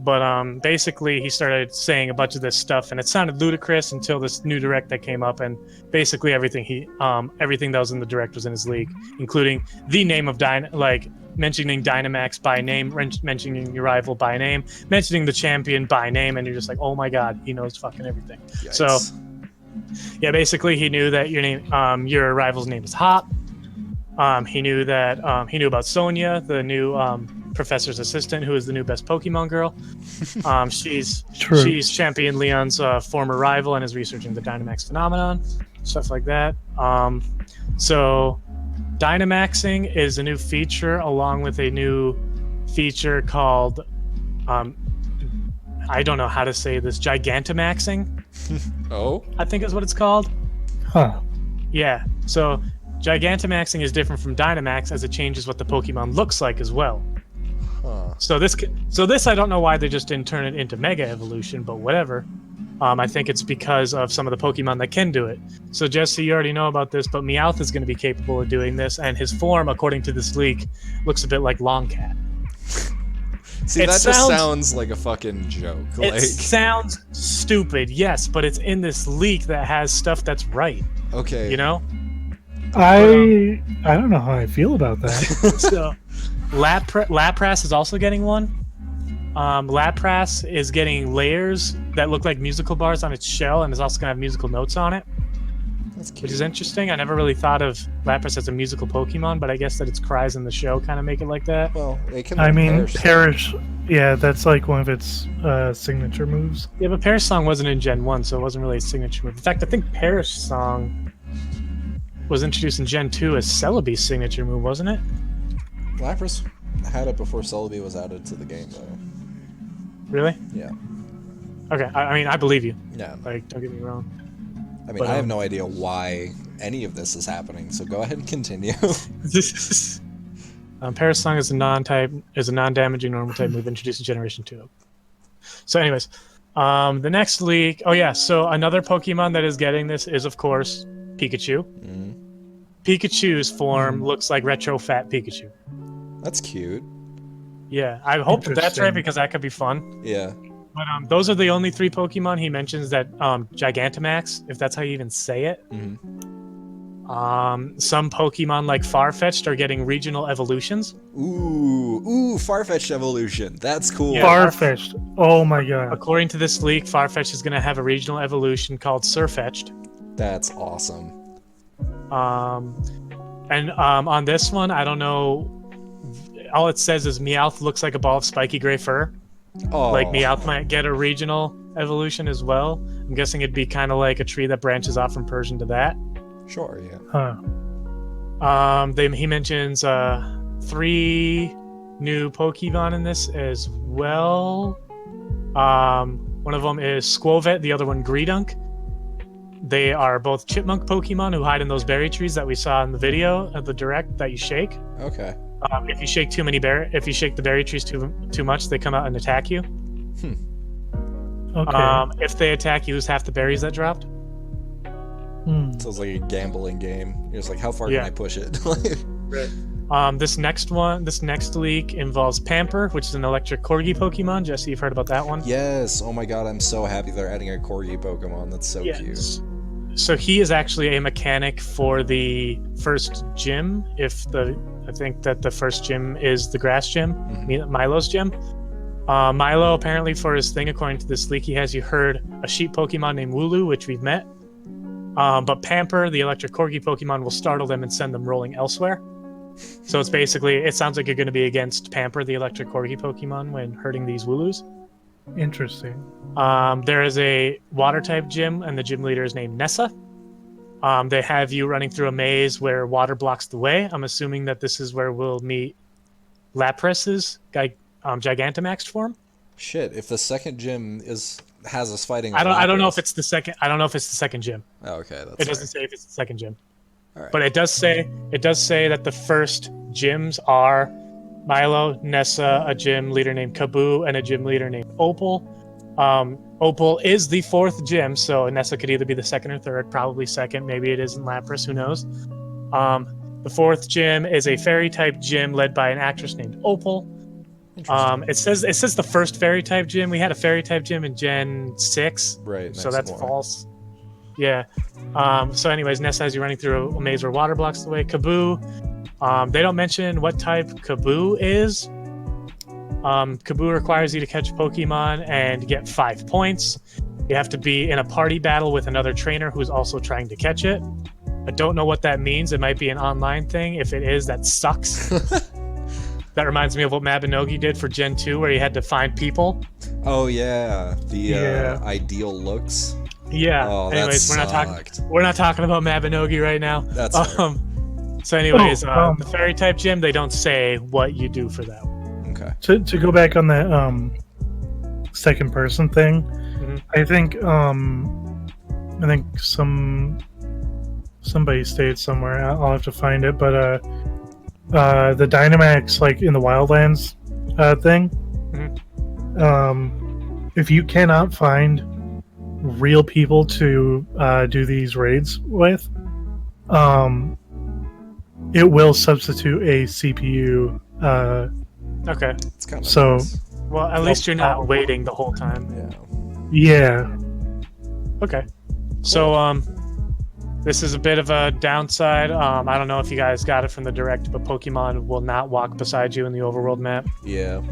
but basically he started saying a bunch of this stuff, and it sounded ludicrous until this new direct that came up, and basically everything everything that was in the direct was in his leak, including the name of mentioning Dynamax by name, mentioning your rival by name, mentioning the champion by name, and you're just like, oh my god, he knows fucking everything. Yikes. So yeah, basically he knew that your rival's name is Hop. He knew about Sonia, the new professor's assistant, who is the new best Pokemon girl. She's Champion Leon's former rival and is researching the Dynamax phenomenon, stuff like that. So Dynamaxing is a new feature, along with a new feature called I don't know how to say this, Gigantamaxing. Oh? I think is what it's called. Huh. Yeah. So Gigantamaxing is different from Dynamax, as it changes what the Pokemon looks like as well. Huh. So this I don't know why they just didn't turn it into Mega Evolution, but whatever. I think it's because of some of the Pokemon that can do it. So Jesse, you already know about this, but Meowth is going to be capable of doing this, and his form, according to this leak, looks a bit like Longcat. See, that just sounds like a fucking joke. It sounds stupid, yes, but it's in this leak that has stuff that's right. Okay. You know? I don't know how I feel about that. So Lapras is also getting one. Lapras is getting layers that look like musical bars on its shell, and is also going to have musical notes on it. That's cute. Which is interesting. I never really thought of Lapras as a musical Pokemon, but I guess that its cries in the show kind of make it like that. Well, it can. I mean, Perish. Yeah, that's like one of its signature moves. Yeah, but Perish Song wasn't in Gen 1, so it wasn't really a signature move. In fact, I think Perish Song was introduced in Gen 2 as Celebi's signature move, wasn't it? Lapras had it before Celebi was added to the game, though. Really? Yeah. Okay, I mean, I believe you. Yeah. Like, don't get me wrong. I mean, I have no idea why any of this is happening, so go ahead and continue. Perish Song is a non-damaging normal type move introduced in Generation 2. So anyways, the next leak... Oh yeah, so another Pokemon that is getting this is, of course, Pikachu. Mm. Pikachu's form looks like Retro Fat Pikachu. That's cute. Yeah, I hope that's right, because that could be fun. Yeah. But those are the only 3 Pokemon he mentions that Gigantamax, if that's how you even say it. Mm-hmm. Some Pokemon like Farfetch'd are getting regional evolutions. Ooh, Farfetch'd evolution. That's cool. Yeah. Farfetch'd. Oh my god. According to this leak, Farfetch'd is going to have a regional evolution called Surfetch'd. That's awesome. And on this one, I don't know. All it says is Meowth looks like a ball of spiky gray fur. Oh. Like Meowth might get a regional evolution as well. I'm guessing it'd be kind of like a tree that branches off from Persian to that. Sure, yeah. Huh. He mentions 3 new Pokemon in this as well. One of them is Squovet, the other one Greedunk. They are both chipmunk Pokemon who hide in those berry trees that we saw in the video of the direct that you shake. Okay. If you shake if you shake the berry trees too much, they come out and attack you. Okay. If they attack, you lose half the berries that dropped. Sounds like a gambling game. You're just like, how far Yeah. can I push it? This next leak involves Pamper, which is an electric corgi Pokemon. Jesse, you've heard about that one? Yes. Oh my god, I'm so happy they're adding a corgi Pokemon. That's so cute. So he is actually a mechanic for the first gym. I think that the first gym is the grass gym, Milo's gym. Milo, apparently for his thing, according to this leak, he has heard a sheep Pokemon named Wooloo, which we've met. But Pamper, the electric corgi Pokemon, will startle them and send them rolling elsewhere. So it sounds like you're going to be against Pamper, the electric corgi Pokemon, when hurting these Wooloos. Interesting. There is a water type gym, and the gym leader is named Nessa. They have you running through a maze where water blocks the way. I'm assuming that this is where we'll meet Lapras's Gigantamax form. Shit, if the second gym has us fighting, I don't know if it's the second. I don't know if it's the second gym. Oh, okay, that's it doesn't say if it's the second gym. All right. But it does say that the first gyms are Milo, Nessa, a gym leader named Kaboo, and a gym leader named Opal. Opal is the fourth gym, so Nessa could either be the second or third, probably second. Maybe it isn't Lapras, who knows? The fourth gym is a fairy type gym led by an actress named Opal. It says the first fairy type gym. We had a fairy type gym in Gen 6, right? So that's false. Yeah. So, anyways, Nessa has you running through a maze where water blocks the way. Kaboo. They don't mention what type Kaboo is. Kaboo requires you to catch Pokemon and get 5 points. You have to be in a party battle with another trainer who's also trying to catch it. I don't know what that means. It might be an online thing. If it is, that sucks. That reminds me of what Mabinogi did for Gen 2, where you had to find people. Oh yeah, the ideal looks. Yeah. Oh, anyways, we're not talking about Mabinogi right now. That's so anyways, the fairy type gym, they don't say what you do for that. Okay. To go back on that second person thing, I think somebody stated somewhere. I'll have to find it, but the Dynamax, like in the Wildlands thing, if you cannot find real people to do these raids with, it will substitute a CPU. Okay. It's kind of so. Nice. Well, at least you're not waiting the whole time. Yeah. Okay. So this is a bit of a downside. I don't know if you guys got it from the direct, but Pokemon will not walk beside you in the overworld map. Yeah.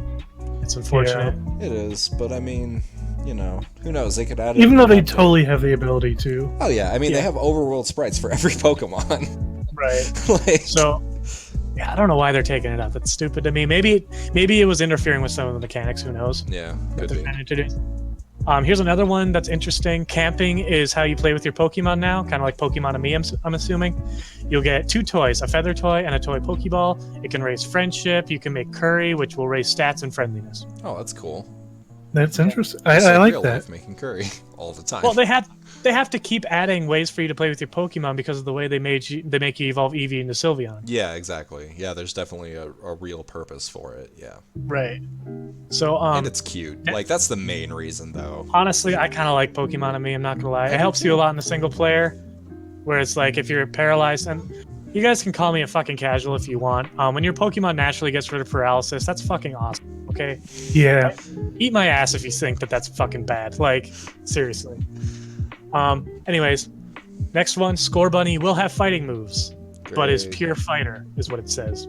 It's unfortunate. Yeah. It is, but I mean, you know, who knows? They could add it. Even though they totally have the ability to. Oh yeah, I mean they have overworld sprites for every Pokemon. Right. So, yeah, I don't know why they're taking it out. That's stupid to me. Maybe it was interfering with some of the mechanics. Who knows? Yeah, could be. Here's another one that's interesting. Camping is how you play with your Pokemon now, kind of like Pokemon Me, I'm assuming. You'll get 2 toys, a feather toy and a toy Pokeball. It can raise friendship. You can make curry, which will raise stats and friendliness. Oh, that's cool. That's interesting. I like that. Life making curry all the time. Well, they have to keep adding ways for you to play with your Pokemon because of the way they make you evolve Eevee into Sylveon. Yeah, exactly. Yeah, there's definitely a real purpose for it. Yeah. Right. So and it's cute. Like that's the main reason, though. Honestly, I kind of like Pokemon Me. I'm not gonna lie. It helps you a lot in the single player, where it's like if you're paralyzed, and you guys can call me a fucking casual if you want. When your Pokemon naturally gets rid of paralysis, that's fucking awesome. Okay. Yeah. Eat my ass if you think that that's fucking bad. Like, seriously. Anyways, next one, Scorbunny will have fighting moves, but is pure fighter, is what it says.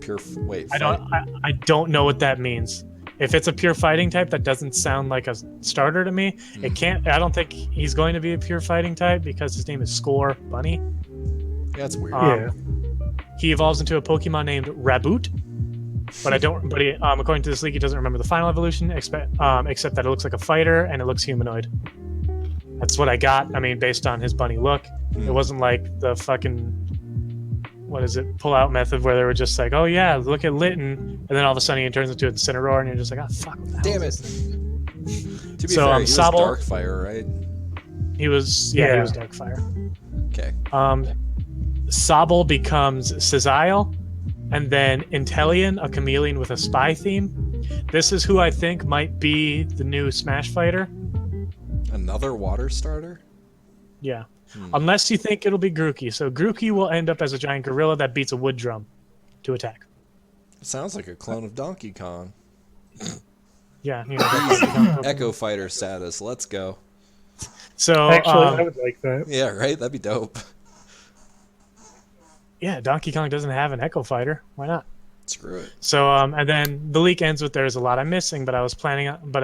I don't know what that means. If it's a pure fighting type, that doesn't sound like a starter to me. It can't. I don't think he's going to be a pure fighting type because his name is Scorbunny. Yeah, that's weird. He evolves into a Pokemon named Raboot. But according to this leak, he doesn't remember the final evolution, except that it looks like a fighter and it looks humanoid. That's what I got. I mean, based on his bunny look, it wasn't like the fucking pull-out method where they were just like, oh yeah, look at Litten, and then all of a sudden he turns into a Incineroar, and you're just like, oh fuck, what the hell damn is it. This? To be fair, he was Darkfire, right? He was Darkfire. Okay. Sobble becomes Sezile. And then Inteleon, a chameleon with a spy theme. This is who I think might be the new Smash fighter. Another water starter? Yeah. Unless you think it'll be Grookey. So Grookey will end up as a giant gorilla that beats a wood drum to attack. It sounds like a clone of Donkey Kong. Yeah. You know, Echo Fighter status. Let's go. So actually, I would like that. Yeah, right? That'd be dope. Yeah, Donkey Kong doesn't have an Echo Fighter. Why not? Screw it. So and then the leak ends with there's a lot I'm missing, but I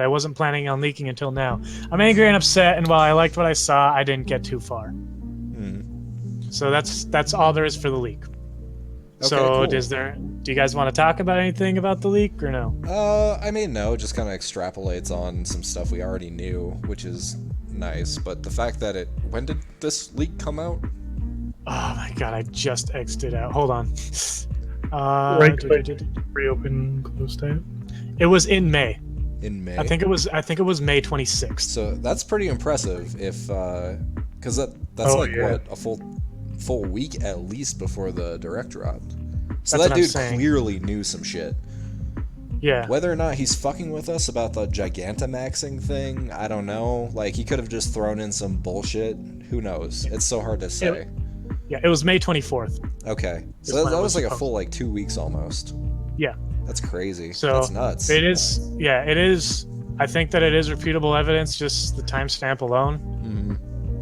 wasn't planning on leaking until now. I'm angry and upset, and while I liked what I saw, I didn't get too far. So that's all there is for the leak. Okay, So cool. do you guys want to talk about anything about the leak or no? I mean, no, just kind of extrapolates on some stuff we already knew, which is nice, but the fact that when did this leak come out? Oh my god, I just exited out. Hold on. Right click, reopen, close tab. It was in May. In May? I think it was May 26th. So that's pretty impressive if, because that's what, a full week at least before the Direct dropped. So That's that what I'm dude saying. clearly knew some shit. Yeah. Whether or not he's fucking with us about the Gigantamaxing thing, I don't know. Like, he could have just thrown in some bullshit. Who knows? It's so hard to say. Yeah, it was May 24th. Okay. So that was like a full, like, 2 weeks almost. Yeah. That's crazy. So that's nuts. It is. I think that it is reputable evidence, just the timestamp alone.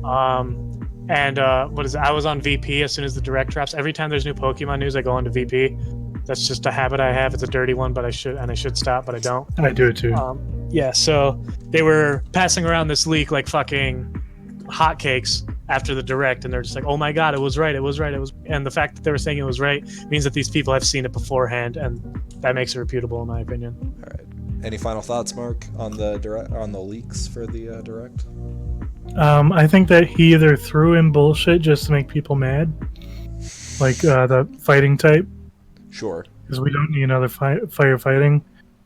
Mm-hmm. And what is it? I was on VP as soon as the Direct drops. Every time there's new Pokemon news, I go onto VP. That's just a habit I have. It's a dirty one, but I should stop, but I don't. I do it too. Yeah, so they were passing around this leak like fucking hotcakes after the Direct, and they're just like, "Oh my god, it was right. And the fact that they were saying it was right means that these people have seen it beforehand, and that makes it reputable, in my opinion. All right. Any final thoughts, Mark, on the leaks for the Direct? I think that he either threw in bullshit just to make people mad, like the fighting type. Sure. Because we don't need another firefighting.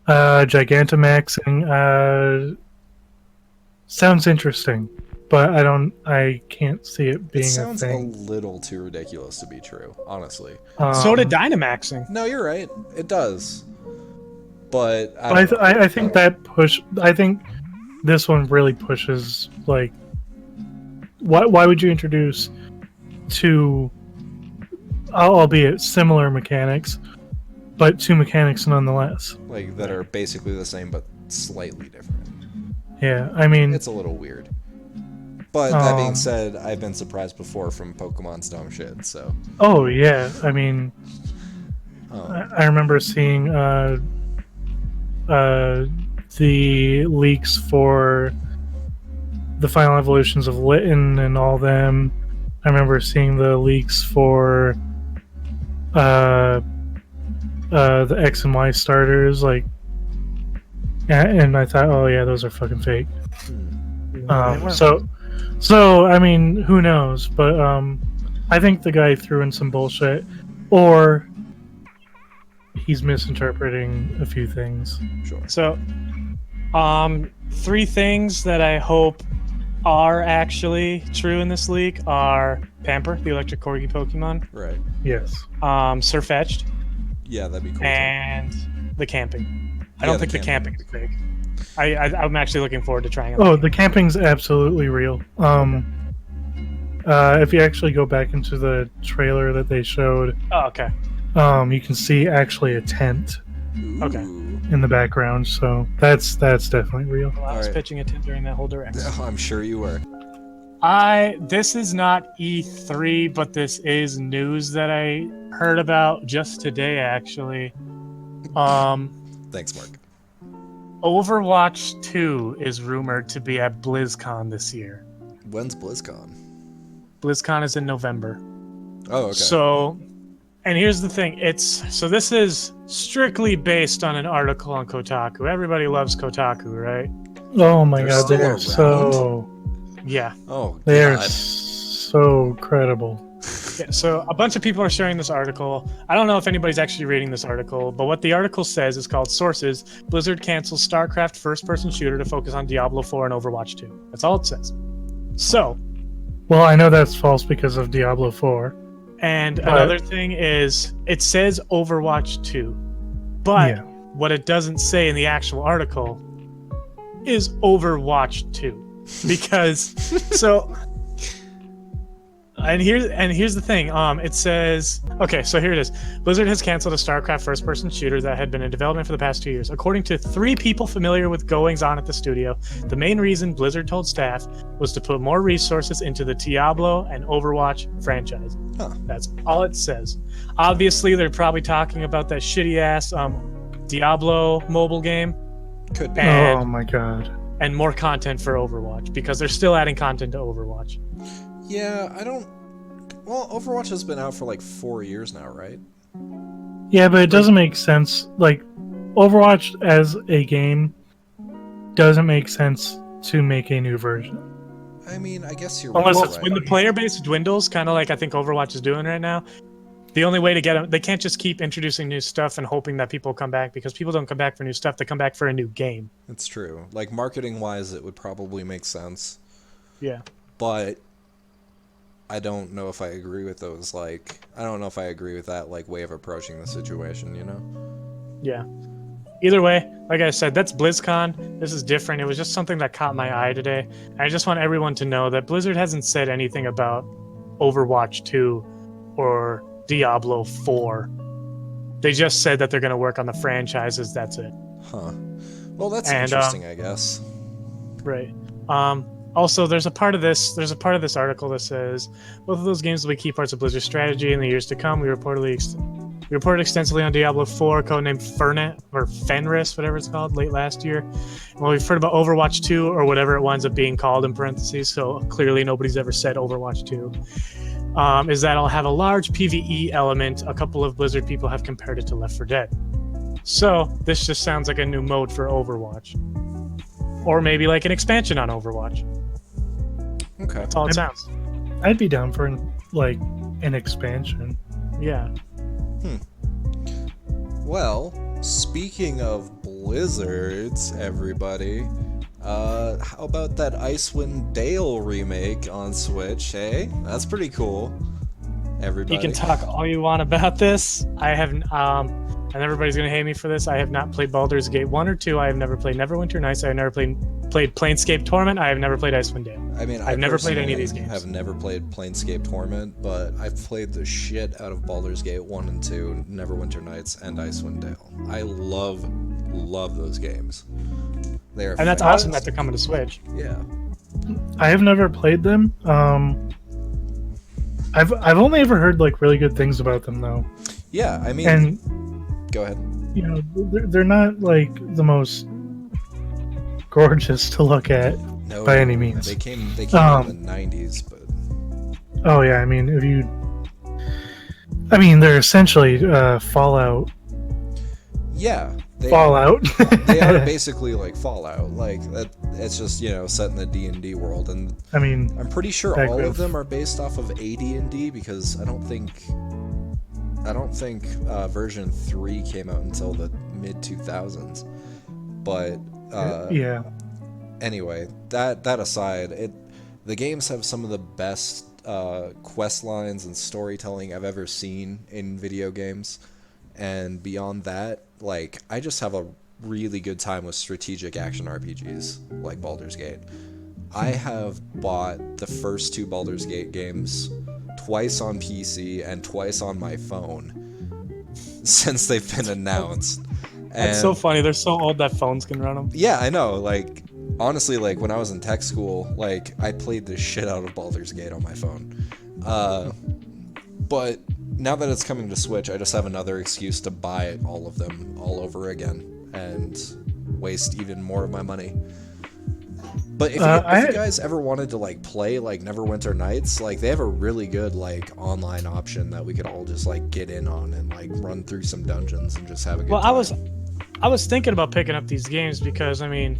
Gigantamaxing sounds interesting, but I can't see it being It sounds a thing. a little too ridiculous to be true, honestly. So did Dynamaxing. No, you're right. It does. But I think this one really pushes, like, why would you introduce two, albeit similar mechanics, but two mechanics nonetheless? like that are basically the same but slightly different. Yeah, I mean, It's a little weird. But that being said, I've been surprised before from Pokemon's dumb shit, so. oh yeah, I mean, I remember seeing the leaks for the final evolutions of Litten and all them. I remember seeing the leaks for the X and Y starters, like, and I thought, oh yeah, those are fucking fake. So I mean, who knows? But I think the guy threw in some bullshit, or he's misinterpreting a few things. Sure. So, 3 things that I hope are actually true in this leak are Pamper, the electric corgi Pokemon, Right. Yes. Sirfetch'd, Yeah, that'd be cool. and the camping. I don't think the camping is fake. I'm actually looking forward to trying it. Oh, the camping's absolutely real. If you actually go back into the trailer that they showed, Oh, okay. you can see actually a tent Ooh. Okay. in the background, so that's definitely real. Well, I was Alright. pitching it during that whole Direct. Oh, I'm sure you were. This is not E3, but this is news that I heard about just today, actually. Thanks, Mark. Overwatch 2 is rumored to be at BlizzCon this year. When's BlizzCon? BlizzCon is in November. Oh, okay. So, and here's the thing. This is strictly based on an article on Kotaku. Everybody loves Kotaku, right? Oh my They're god, still they're around? so Yeah. Oh, they're God. so credible. Yeah, so a bunch of people are sharing this article. I don't know if anybody's actually reading this article, but what the article says is called Sources, Blizzard cancels StarCraft first-person shooter to focus on Diablo 4 and Overwatch 2. That's all it says. So, Well, I know that's false because of Diablo 4. and another thing is, it says Overwatch 2, but Yeah. what it doesn't say in the actual article is Overwatch 2. Because, so... And here's the thing. It says, okay, so here it is. Blizzard has canceled a StarCraft first-person shooter that had been in development for the past 2 years. According to 3 people familiar with goings-on at the studio, the main reason Blizzard told staff was to put more resources into the Diablo and Overwatch franchise. Huh. That's all it says. Obviously, they're probably talking about that shitty-ass Diablo mobile game Could be. And- Oh my god. and more content for Overwatch, because they're still adding content to Overwatch. Yeah, I don't... Well, Overwatch has been out for like 4 years now, right? Yeah, but it doesn't make sense. Like, Overwatch as a game doesn't make sense to make a new version. I mean, I guess you're Unless right. it's When the player base dwindles, kind of like I think Overwatch is doing right now, the only way to get them, they can't just keep introducing new stuff and hoping that people come back, because people don't come back for new stuff. They come back for a new game. It's true. Like, marketing-wise, it would probably make sense. Yeah. But I don't know if I agree with those, like... I don't know if I agree with that, like, way of approaching the situation, you know? Yeah. Either way, like I said, that's BlizzCon. This is different. It was just something that caught my eye today. I just want everyone to know that Blizzard hasn't said anything about Overwatch 2 or Diablo 4. They just said that they're going to work on the franchises. That's it. Huh. Well, that's interesting, I guess. Right. Also, there's a part of this article that says both of those games will be key parts of Blizzard's strategy in the years to come. We reported extensively on Diablo 4, codenamed Fernet or Fenris, whatever it's called, late last year. Well, we've heard about Overwatch 2 or whatever it winds up being called in parentheses. So clearly nobody's ever said Overwatch 2. Is that I'll have a large PvE element. A couple of Blizzard people have compared it to Left 4 Dead. So this just sounds like a new mode for Overwatch. Or maybe like an expansion on Overwatch. Okay. That's all it sounds. I'd be down for an expansion. Yeah. Well, speaking of Blizzards, everybody, how about that Icewind Dale remake on Switch, hey? That's pretty cool. Everybody. You can talk all you want about this. I haven't, and everybody's gonna hate me for this. I have not played Baldur's Gate 1 or 2. I have never played Neverwinter Nights. I have never played Planescape Torment. I have never played Icewind Dale. I mean, I've never played any of these games. I've never played Planescape Torment, but I've played the shit out of Baldur's Gate 1 and 2, Neverwinter Nights, and Icewind Dale. I love those games. They are And that's awesome that they're coming to Switch. Yeah. I have never played them. I've only ever heard like really good things about them though. Yeah, I mean, and go ahead. You know, they're not like the most gorgeous to look at by any means. They came out in the 90s, but oh yeah, I mean they're essentially Fallout. Yeah, Fallout. They are basically like Fallout. Like that. It's just, you know, set in the D&D world, and I mean, I'm pretty sure all of them are based off of AD&D, because I don't think version 3 came out until the mid 2000s. But yeah. Anyway, that aside, the games have some of the best quest lines and storytelling I've ever seen in video games. And beyond that, like, I just have a really good time with strategic action RPGs like Baldur's Gate. I have bought the first 2 Baldur's Gate games twice on PC and twice on my phone since they've been announced. That's so funny. They're so old that phones can run them. Yeah, I know. Like, honestly, like, when I was in tech school, like, I played the shit out of Baldur's Gate on my phone. But now that it's coming to Switch, I just have another excuse to buy all of them all over again and waste even more of my money. But if you guys ever wanted to like play like Neverwinter Nights, like they have a really good like online option that we could all just like get in on and like run through some dungeons and just have a good time. I was thinking about picking up these games because I mean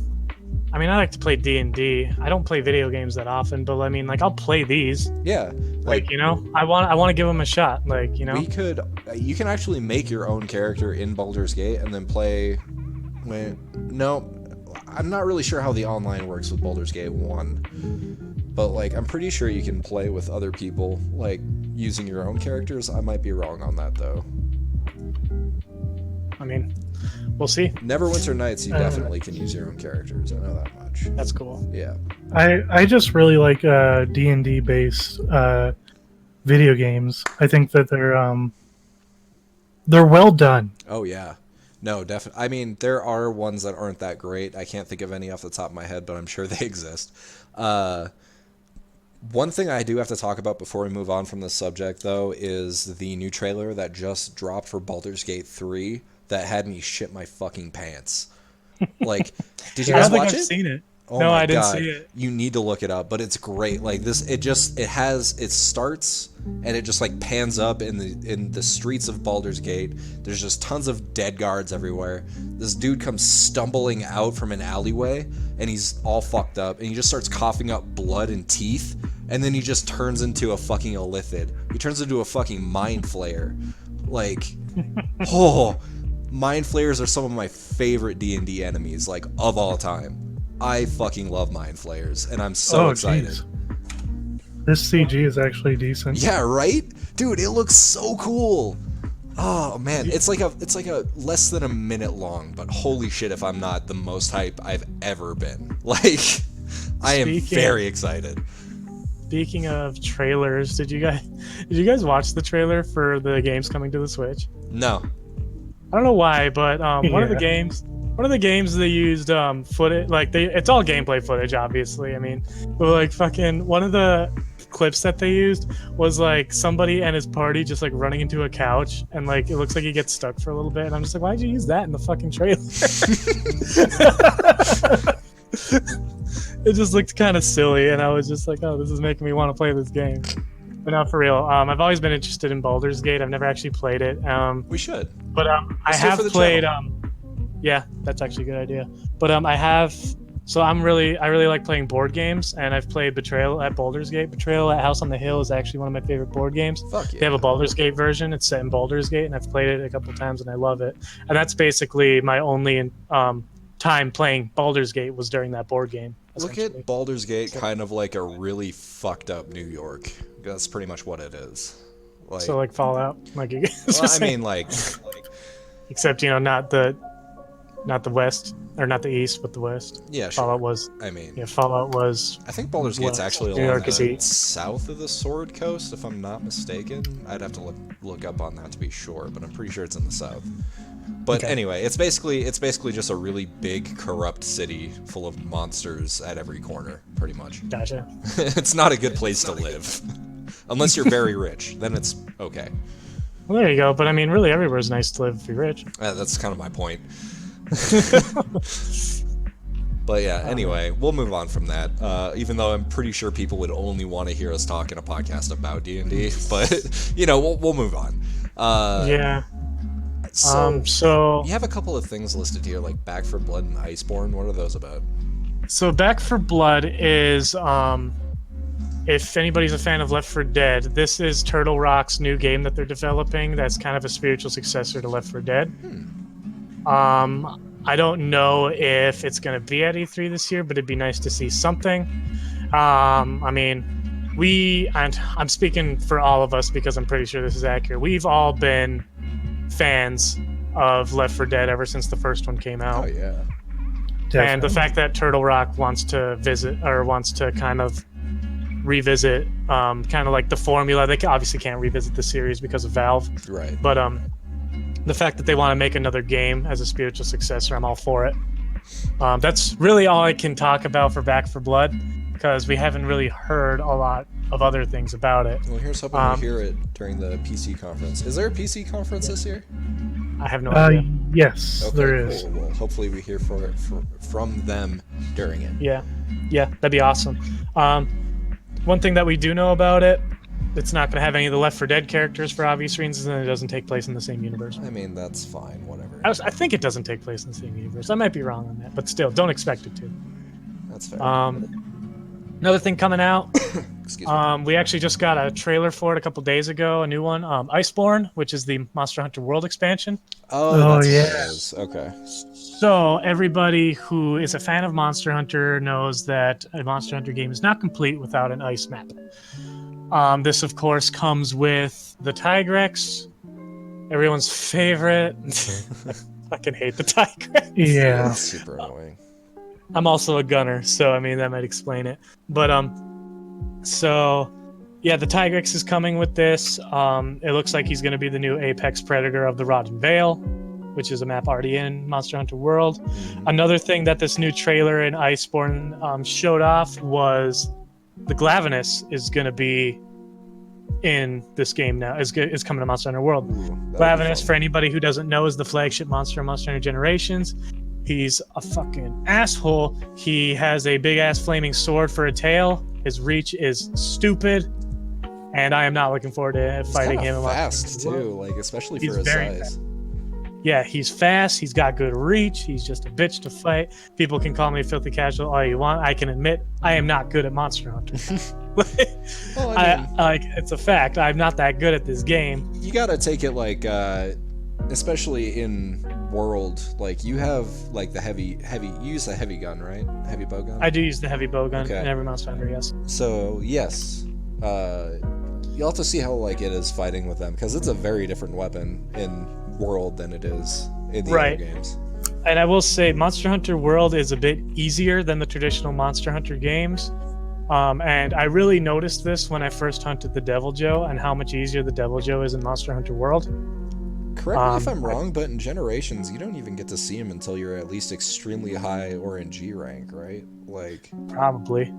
I like to play D&D. I don't play video games that often, but I mean, like, I'll play these. Yeah, like you know, I want to give them a shot. Like, you know, you can actually make your own character in Baldur's Gate and then play. No, I'm not really sure how the online works with Baldur's Gate 1, but like, I'm pretty sure you can play with other people, like using your own characters. I might be wrong on that though. I mean, we'll see. Neverwinter Nights, you definitely can use your own characters. I know that much. That's cool. Yeah. I just really like D&D based video games. I think that they're well done. Oh yeah. No, definitely. I mean, there are ones that aren't that great. I can't think of any off the top of my head, but I'm sure they exist. One thing I do have to talk about before we move on from this subject, though, is the new trailer that just dropped for Baldur's Gate 3 that had me shit my fucking pants. Like, did you guys watch it? I've seen it. Oh No, my I didn't god. see it. You need to look it up, but it's great. Like this it starts and it just like pans up in the streets of Baldur's Gate. There's just tons of dead guards everywhere. This dude comes stumbling out from an alleyway and he's all fucked up and he just starts coughing up blood and teeth, and then he just turns into a fucking illithid. He turns into a fucking mind flayer. Like mind flayers are some of my favorite D&D enemies, like, of all time. I fucking love mind flayers, and I'm so excited. Geez. This CG is actually decent. Yeah, right? Dude, it looks so cool. Oh man, it's like a less than a minute long, but holy shit if I'm not the most hype I've ever been. Like, I am very excited. Speaking of trailers, did you guys watch the trailer for the games coming to the Switch? No. I don't know why, but one of the games they used footage, like it's all gameplay footage, obviously. I mean, but like fucking one of the clips that they used was like somebody and his party just like running into a couch, and like it looks like he gets stuck for a little bit, and I'm just like, why'd you use that in the fucking trailer? It just looked kind of silly, and I was just like, oh, this is making me want to play this game. But not for real. I've always been interested in Baldur's Gate. I've never actually played it. We should. But I have played. Yeah, that's actually a good idea. But I have. So I really like playing board games, and I've played Betrayal at Baldur's Gate. Betrayal at House on the Hill is actually one of my favorite board games. Fuck yeah. They have a Baldur's Gate version. It's set in Baldur's Gate, and I've played it a couple times, and I love it. And that's basically my only time playing Baldur's Gate was during that board game. Look at Baldur's Gate kind of like a really fucked up New York. That's pretty much what it is. Like, so like Fallout, like well, I mean, like, except not the West or not the East, but the West. Yeah, sure. Fallout was. I mean, yeah, Fallout was. I think Baldur's Gate's actually New along York is the east. south of the Sword Coast, if I'm not mistaken. I'd have to look up on that to be sure, but I'm pretty sure it's in the south. But anyway, it's basically just a really big corrupt city full of monsters at every corner, pretty much. Gotcha. It's not a good place to live. Unless you're very rich, then it's okay. Well, there you go. But I mean, really, everywhere's nice to live if you're rich. That's kind of my point. But yeah, anyway, we'll move on from that. Even though I'm pretty sure people would only want to hear us talk in a podcast about D&D, but we'll move on. Yeah. So you have a couple of things listed here, like Back 4 Blood and Iceborne. What are those about? So Back 4 Blood is, if anybody's a fan of Left 4 Dead, this is Turtle Rock's new game that they're developing. That's kind of a spiritual successor to Left 4 Dead. I don't know if it's going to be at E3 this year, but it'd be nice to see something. I mean, and I'm speaking for all of us because I'm pretty sure this is accurate. We've all been fans of Left 4 Dead ever since the first one came out. Oh yeah. Definitely. And the fact that Turtle Rock wants to kind of revisit kind of like the formula. They obviously can't revisit the series because of Valve. Right. But the fact that they want to make another game as a spiritual successor, I'm all for it. That's really all I can talk about for Back 4 Blood, because we haven't really heard a lot of other things about it. Well, here's hoping we hear it during the PC conference. Is there a PC conference this year? I have no idea. Yes, Okay, there is. Cool. Well, hopefully we hear from them during it. Yeah, that'd be awesome. One thing that we do know about it, it's not going to have any of the Left 4 Dead characters for obvious reasons, and it doesn't take place in the same universe. I mean, that's fine, whatever. I think it doesn't take place in the same universe. I might be wrong on that, but still, don't expect it to. That's fair. Another thing coming out, Excuse me. we actually just got a trailer for it a couple days ago, a new one, Iceborne, which is the Monster Hunter World expansion. Oh that's yeah. what it is. Okay. So everybody who is a fan of Monster Hunter knows that a Monster Hunter game is not complete without an ice map. This, of course, comes with the Tigrex, everyone's favorite. I fucking hate the Tigrex. Yeah. That's super annoying. I'm also a gunner, so I mean that might explain it. But so yeah, the Tigrex is coming with this. It looks like he's going to be the new apex predator of the Rotten Vale, which is a map already in Monster Hunter World. Mm-hmm. Another thing that this new trailer in Iceborne showed off was the Glavenus is going to be in this game now. Is coming to Monster Hunter World. Ooh, Glavenus, for anybody who doesn't know, is the flagship monster in Monster Hunter Generations. He's a fucking asshole. He has a big ass flaming sword for a tail. His reach is stupid, and I am not looking forward to fighting him. Fast too, like especially for his size. Fast. Yeah, he's fast. He's got good reach. He's just a bitch to fight. People can call me filthy casual all you want. I can admit I am not good at Monster Hunter. Well, it's a fact. I'm not that good at this game. You gotta take it like, especially in World, like you have like the heavy. You use the heavy gun, right? Heavy bow gun. I do use the heavy bow gun in every Monster Hunter. Yes. So yes, you'll have to see how like it is fighting with them, because it's a very different weapon in World than it is in the other games. And I will say Monster Hunter World is a bit easier than the traditional Monster Hunter games. And I really noticed this when I first hunted the Devil Joe, and how much easier the Devil Joe is in Monster Hunter World. Correct me if I'm wrong, but in Generations, you don't even get to see him until you're at least extremely high or in G rank, right? Like probably.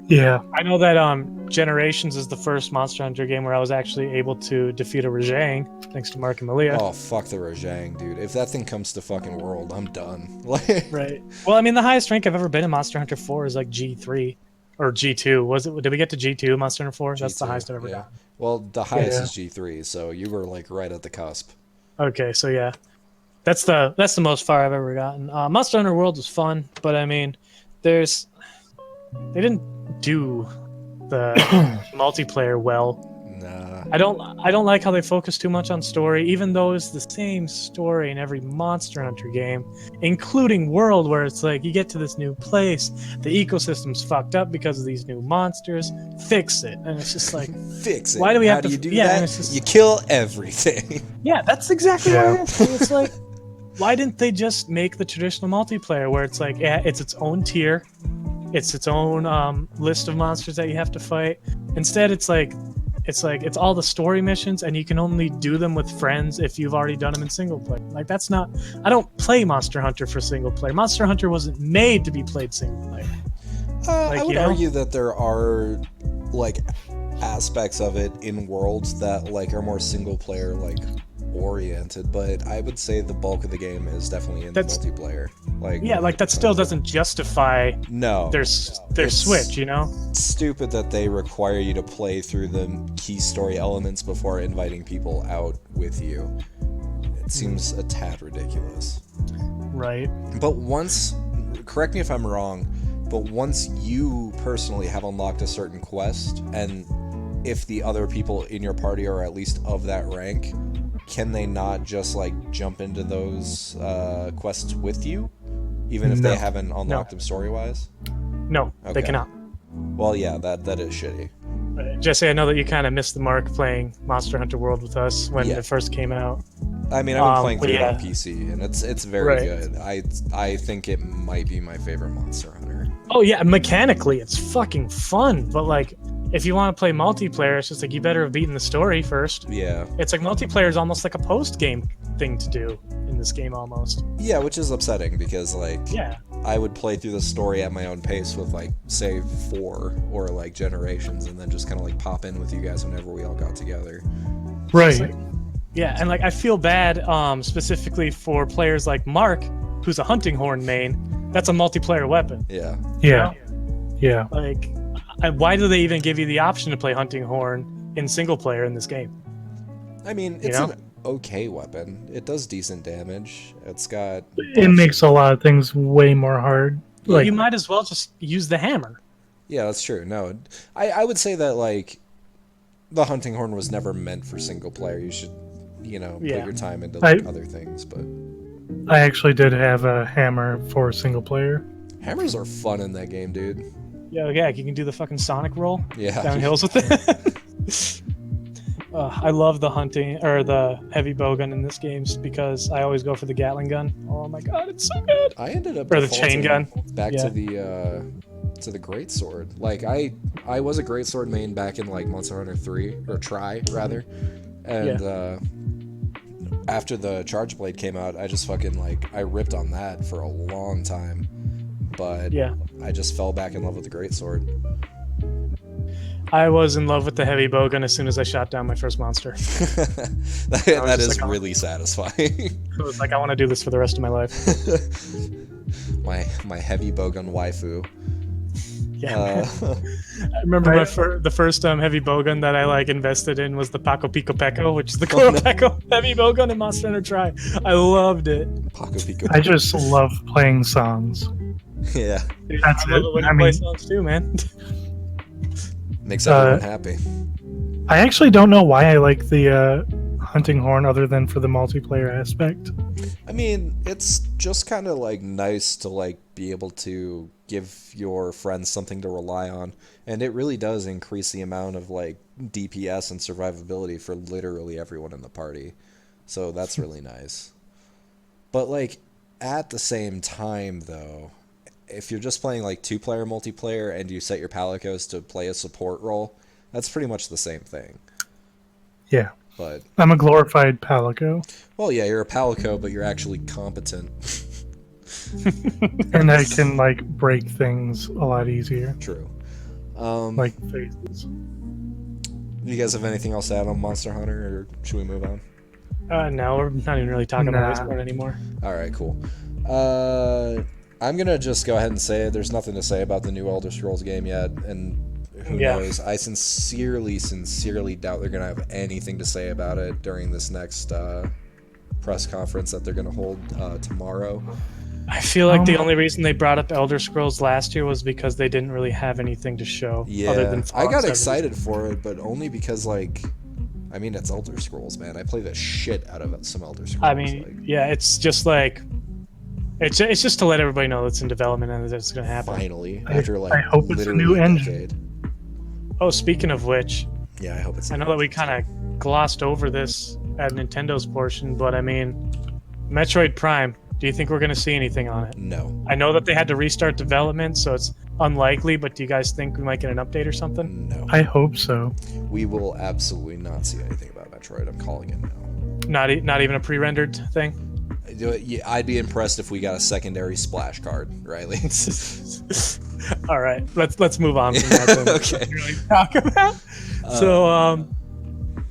Yeah. I know that Generations is the first Monster Hunter game where I was actually able to defeat a Rajang, thanks to Mark and Malia. Oh, fuck the Rajang, dude. If that thing comes to fucking World, I'm done. Right. Well, I mean, the highest rank I've ever been in Monster Hunter 4 is like G3 or G2. Was it? Did we get to G2 Monster Hunter 4? That's the highest I've ever gotten. Well, the highest is G3, so you were like right at the cusp. Okay, so yeah. That's the most far I've ever gotten. Monster Hunter World was fun, but I mean, they didn't do the multiplayer well. Nah. I don't like how they focus too much on story, even though it's the same story in every Monster Hunter game, including World, where it's like you get to this new place, the ecosystem's fucked up because of these new monsters. Fix it, and it's just like fix it. Why do we have to? Do you do yeah, that? it's just, you kill everything. Yeah, that's exactly what it is. It's like, why didn't they just make the traditional multiplayer where it's like it's its own tier, it's its own list of monsters that you have to fight? Instead, it's all the story missions, and you can only do them with friends if you've already done them in single player. Like, that's not. I don't play Monster Hunter for single player. Monster Hunter wasn't made to be played single player. I would argue that there are like aspects of it in Worlds that like are more single player like oriented, but I would say the bulk of the game is definitely in the multiplayer. Like that still doesn't justify their switch, you know? It's stupid that they require you to play through the key story elements before inviting people out with you. It seems a tad ridiculous. Right. But correct me if I'm wrong, but once you personally have unlocked a certain quest, and if the other people in your party are at least of that rank, can they not just like jump into those quests with you, even if they haven't unlocked them story-wise? No, they cannot. Well, yeah, that is shitty. Jesse, I know that you kind of missed the mark playing Monster Hunter World with us when it first came out. I mean, I've been playing through it on PC, and it's very good. I think it might be my favorite Monster Hunter. Oh yeah, mechanically it's fucking fun, but like, if you want to play multiplayer, it's just like you better have beaten the story first. Yeah. It's like multiplayer is almost like a post-game thing to do in this game almost. Yeah, which is upsetting because like I would play through the story at my own pace with like say 4 or like Generations, and then just kind of like pop in with you guys whenever we all got together. Right. Like, yeah, and like I feel bad specifically for players like Mark, who's a hunting horn main. That's a multiplayer weapon. Yeah. Yeah. Yeah. Like, why do they even give you the option to play hunting horn in single player in this game? I mean, it's an okay weapon. It does decent damage. It's got... It makes a lot of things way more hard. Like, you might as well just use the hammer. Yeah, that's true. No, I would say that, like, the hunting horn was never meant for single player. You should, put your time into like, other things, but... I actually did have a hammer for single player. Hammers are fun in that game, dude. Yeah, you can do the fucking Sonic roll down hills with it. I love the hunting or the heavy bowgun in this game because I always go for the Gatling gun. Oh my god, it's so good. I ended up the chain gun back to the greatsword. Like I was a greatsword main back in like Monster Hunter 3 or Try rather, and after the Charge Blade came out, I just fucking I ripped on that for a long time, but I just fell back in love with the greatsword. I was in love with the heavy bowgun as soon as I shot down my first monster. that is really satisfying. It was like, I want to do this for the rest of my life. my heavy bowgun waifu. Yeah. I remember the first heavy bowgun that I like invested in was the Paco Pico Peco, which is the Peco heavy bowgun in Monster Hunter Tri. I loved it. Paco Pico. I just love playing songs. Yeah. That's I love it when you play songs too, man. Makes everyone happy. I actually don't know why I like the hunting horn other than for the multiplayer aspect. I mean, it's just kind of like nice to like be able to give your friends something to rely on, and it really does increase the amount of like DPS and survivability for literally everyone in the party. So that's really nice. But like at the same time though, if you're just playing like 2-player multiplayer and you set your palicos to play a support role, that's pretty much the same thing. Yeah. But I'm a glorified palico. Well, yeah, you're a palico, but you're actually competent. And I can like break things a lot easier. True. Like faces. Do you guys have anything else to add on Monster Hunter, or should we move on? No, we're not even really talking about Iceborne anymore. All right, cool. I'm gonna just go ahead and say there's nothing to say about the new Elder Scrolls game yet, and who knows? I sincerely doubt they're gonna have anything to say about it during this next press conference that they're gonna hold tomorrow. I feel like the only reason they brought up Elder Scrolls last year was because they didn't really have anything to show. Yeah, other than I got excited for it, but only because like, I mean, it's Elder Scrolls, man. I play the shit out of some Elder Scrolls. I mean, yeah, it's just like. It's just to let everybody know it's in development and that it's going to happen. Finally, after like I hope it's a new engine. Oh, speaking of which, yeah, I hope it's. I know that we kind of glossed over this at Nintendo's portion, but I mean, Metroid Prime. Do you think we're going to see anything on it? No. I know that they had to restart development, so it's unlikely. But do you guys think we might get an update or something? No. I hope so. We will absolutely not see anything about Metroid. I'm calling it now. Not even a pre-rendered thing. I'd be impressed if we got a secondary splash card, Riley. All right, let's move on from that. Okay. Really talk about. So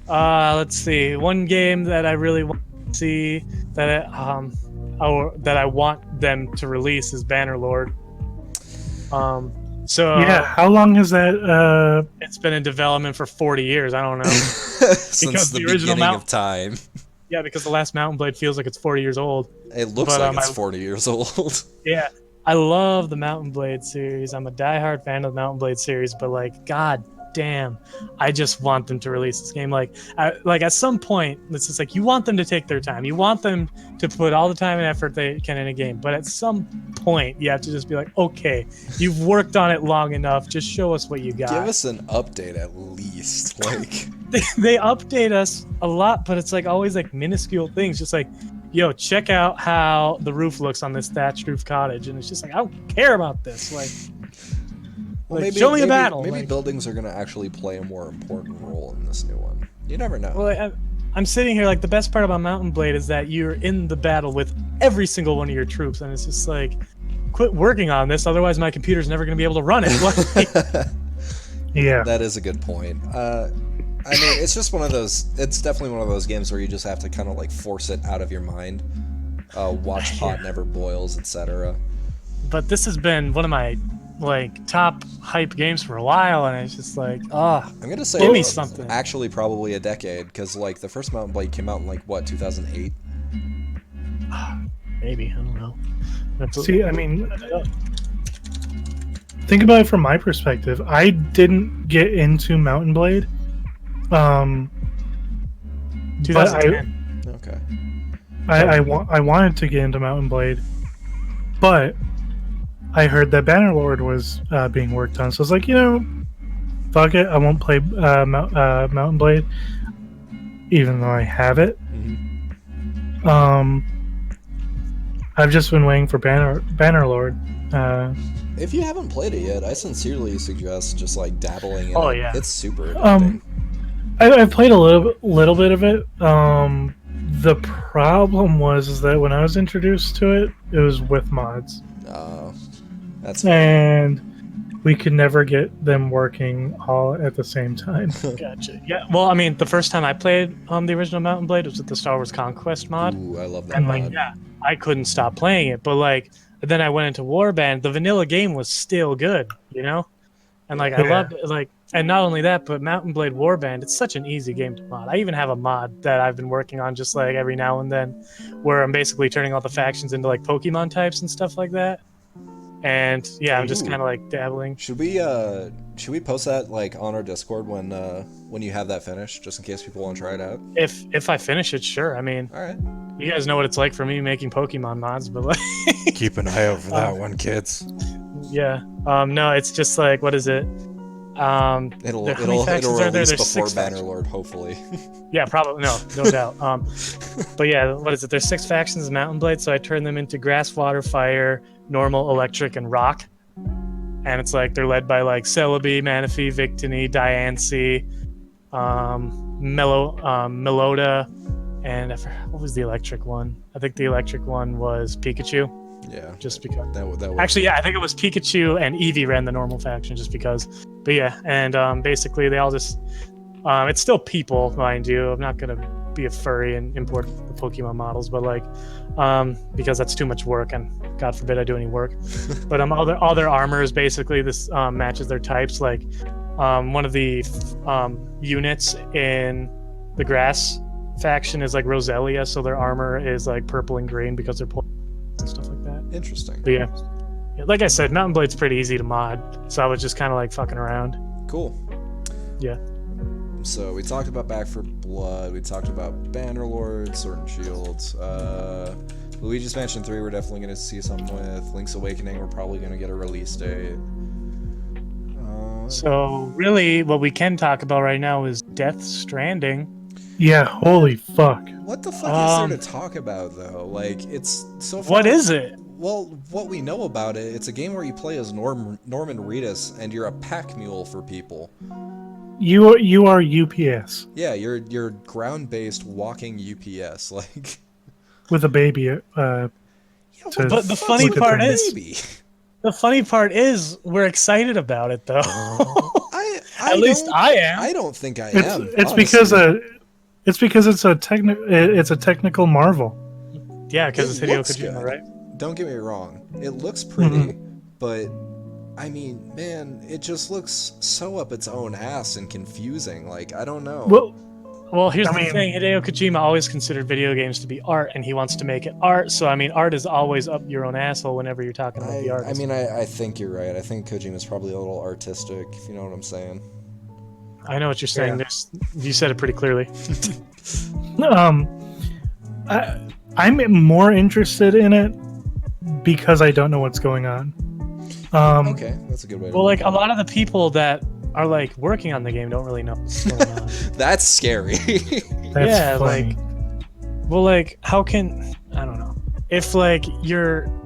let's see. One game that I really want to see that I want them to release is Bannerlord. So yeah, how long has that? It's been in development for 40 years. I don't know. Since the beginning of time. Yeah, because the last Mountain Blade feels like it's 40 years old. It looks like it's 40 years old. Yeah, I love the Mountain Blade series. I'm a diehard fan of the Mountain Blade series, but like, god damn, I just want them to release this game. Like at some point, it's just like you want them to take their time. You want them to put all the time and effort they can in a game. But at some point, you have to just be like, okay, you've worked on it long enough. Just show us what you got. Give us an update at least. Like they update us a lot, but it's like always like minuscule things. Just like, yo, check out how the roof looks on this thatched roof cottage, and it's just like I don't care about this. Like. Well, like, show me a battle. Maybe like, buildings are going to actually play a more important role in this new one. You never know. Well, I'm sitting here like the best part about Mountain Blade is that you're in the battle with every single one of your troops, and it's just like, quit working on this, otherwise my computer's never going to be able to run it. Yeah, that is a good point. I mean, it's just one of those. It's definitely one of those games where you just have to kind of like force it out of your mind. Watch pot never boils, etc. But this has been one of my like top hype games for a while, and it's just like, I'm gonna say give me something. Actually, probably a decade, because like the first Mountain Blade came out in like what 2008. Maybe, I don't know. See, I mean, think about it from my perspective. I didn't get into Mountain Blade. 2010. Okay. I wanted to get into Mountain Blade, but I heard that Bannerlord was being worked on, so I was like, fuck it, I won't play Mountain Blade, even though I have it. Mm-hmm. I've just been waiting for Bannerlord. If you haven't played it yet, I sincerely suggest just like dabbling in it. Yeah. It's super addicting. I've played a little bit of it. The problem was that when I was introduced to it, it was with mods. And we could never get them working all at the same time. Gotcha. Yeah. Well, I mean, the first time I played the original Mountain Blade was with the Star Wars Conquest mod. Ooh, I love that and mod. like, yeah, I couldn't stop playing it. But like, And then I went into Warband. The vanilla game was still good, you know? And like I loved it, like, and not only that, but Mountain Blade Warband, it's such an easy game to mod. I even have a mod that I've been working on just like every now and then, where I'm basically turning all the factions into like Pokemon types and stuff like that. And yeah, I'm just kind of like dabbling. Should we post that like on our Discord when you have that finished, just in case people want to try it out? If I finish it, sure. I mean, all right. You guys know what it's like for me making Pokemon mods, but like, keep an eye out for that one, kids. Yeah. No, it's just like, what is it? It'll release before Bannerlord, hopefully. Yeah, probably. No doubt. But yeah, what is it? There's 6 factions of Mountain Blade, so I turn them into Grass, Water, Fire, Normal, Electric, and Rock. And it's like they're led by like Celebi, Manaphy, Victini, Diancie, Meloda, and what was the electric one? I think the electric one was Pikachu. Yeah, just because that would actually, yeah, I think it was Pikachu and Eevee ran the normal faction just because. But yeah, and basically they all just it's still people, mind you. I'm not gonna be a furry and import the Pokemon models, but like because that's too much work, and God forbid I do any work. But all their armor is basically this matches their types. Like one of the units in the grass faction is like Roselia, so their armor is like purple and green because they're and stuff like that. Interesting. But yeah, like I said, Mountain Blade's pretty easy to mod, so I was just kind of like fucking around. Cool. Yeah. So we talked about Back for Blood, we talked about Bannerlord, Sword and Shield, Luigi's Mansion 3 we're definitely going to see something with, Link's Awakening we're probably going to get a release date. So really what we can talk about right now is Death Stranding. Yeah, holy fuck. What the fuck is there to talk about, though? Like, it's so far... What is it? Well, what we know about it, it's a game where you play as Norman Reedus, and you're a pack mule for people. You are UPS. Yeah, you're ground-based walking UPS, like... With a baby, but the funny part is... The funny part is, we're excited about it, though. At least I am. I don't think I am. It's because it's a technical marvel. Yeah, because it's Hideo Kojima, right? Don't get me wrong. It looks pretty, but I mean, man, it just looks so up its own ass and confusing. Like, I don't know. Well, here's the thing. Hideo Kojima always considered video games to be art, and he wants to make it art. So, I mean, art is always up your own asshole whenever you're talking about the art. I mean, I think you're right. I think Kojima's probably a little artistic, if you know what I'm saying. I know what you're saying. Yeah. You said it pretty clearly. I'm more interested in it because I don't know what's going on. Okay, that's a good way to Well, like, a lot of the people that are, like, working on the game don't really know what's going on. That's scary. That's funny. Like, well, like, how can... I don't know. If, like,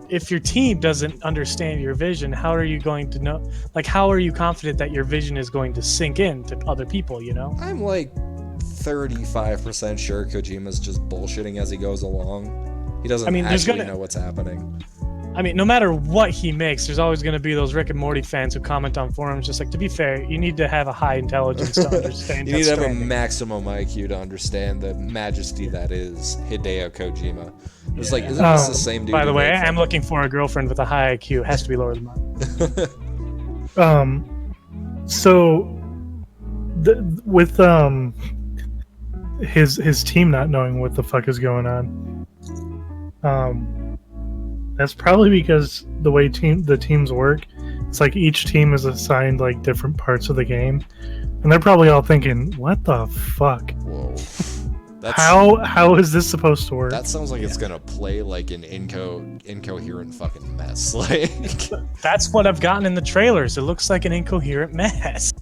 if your team doesn't understand your vision, how are you going to know? Like, how are you confident that your vision is going to sink in to other people, you know? I'm, like, 35% sure Kojima's just bullshitting as he goes along. He doesn't actually know what's happening. I mean, no matter what he makes, there's always going to be those Rick and Morty fans who comment on forums just like, to be fair, you need to have a high intelligence to understand. You need to have a maximum IQ to understand the majesty that is Hideo Kojima. It's like, isn't this the same dude? By the way, I'm looking for a girlfriend with a high IQ. It has to be lower than mine. So, with his team not knowing what the fuck is going on, that's probably because the way the teams work, it's like each team is assigned like different parts of the game, and they're probably all thinking, "What the fuck? Whoa, how is this supposed to work?" That sounds like it's gonna play like an incoherent fucking mess. Like that's what I've gotten in the trailers. It looks like an incoherent mess.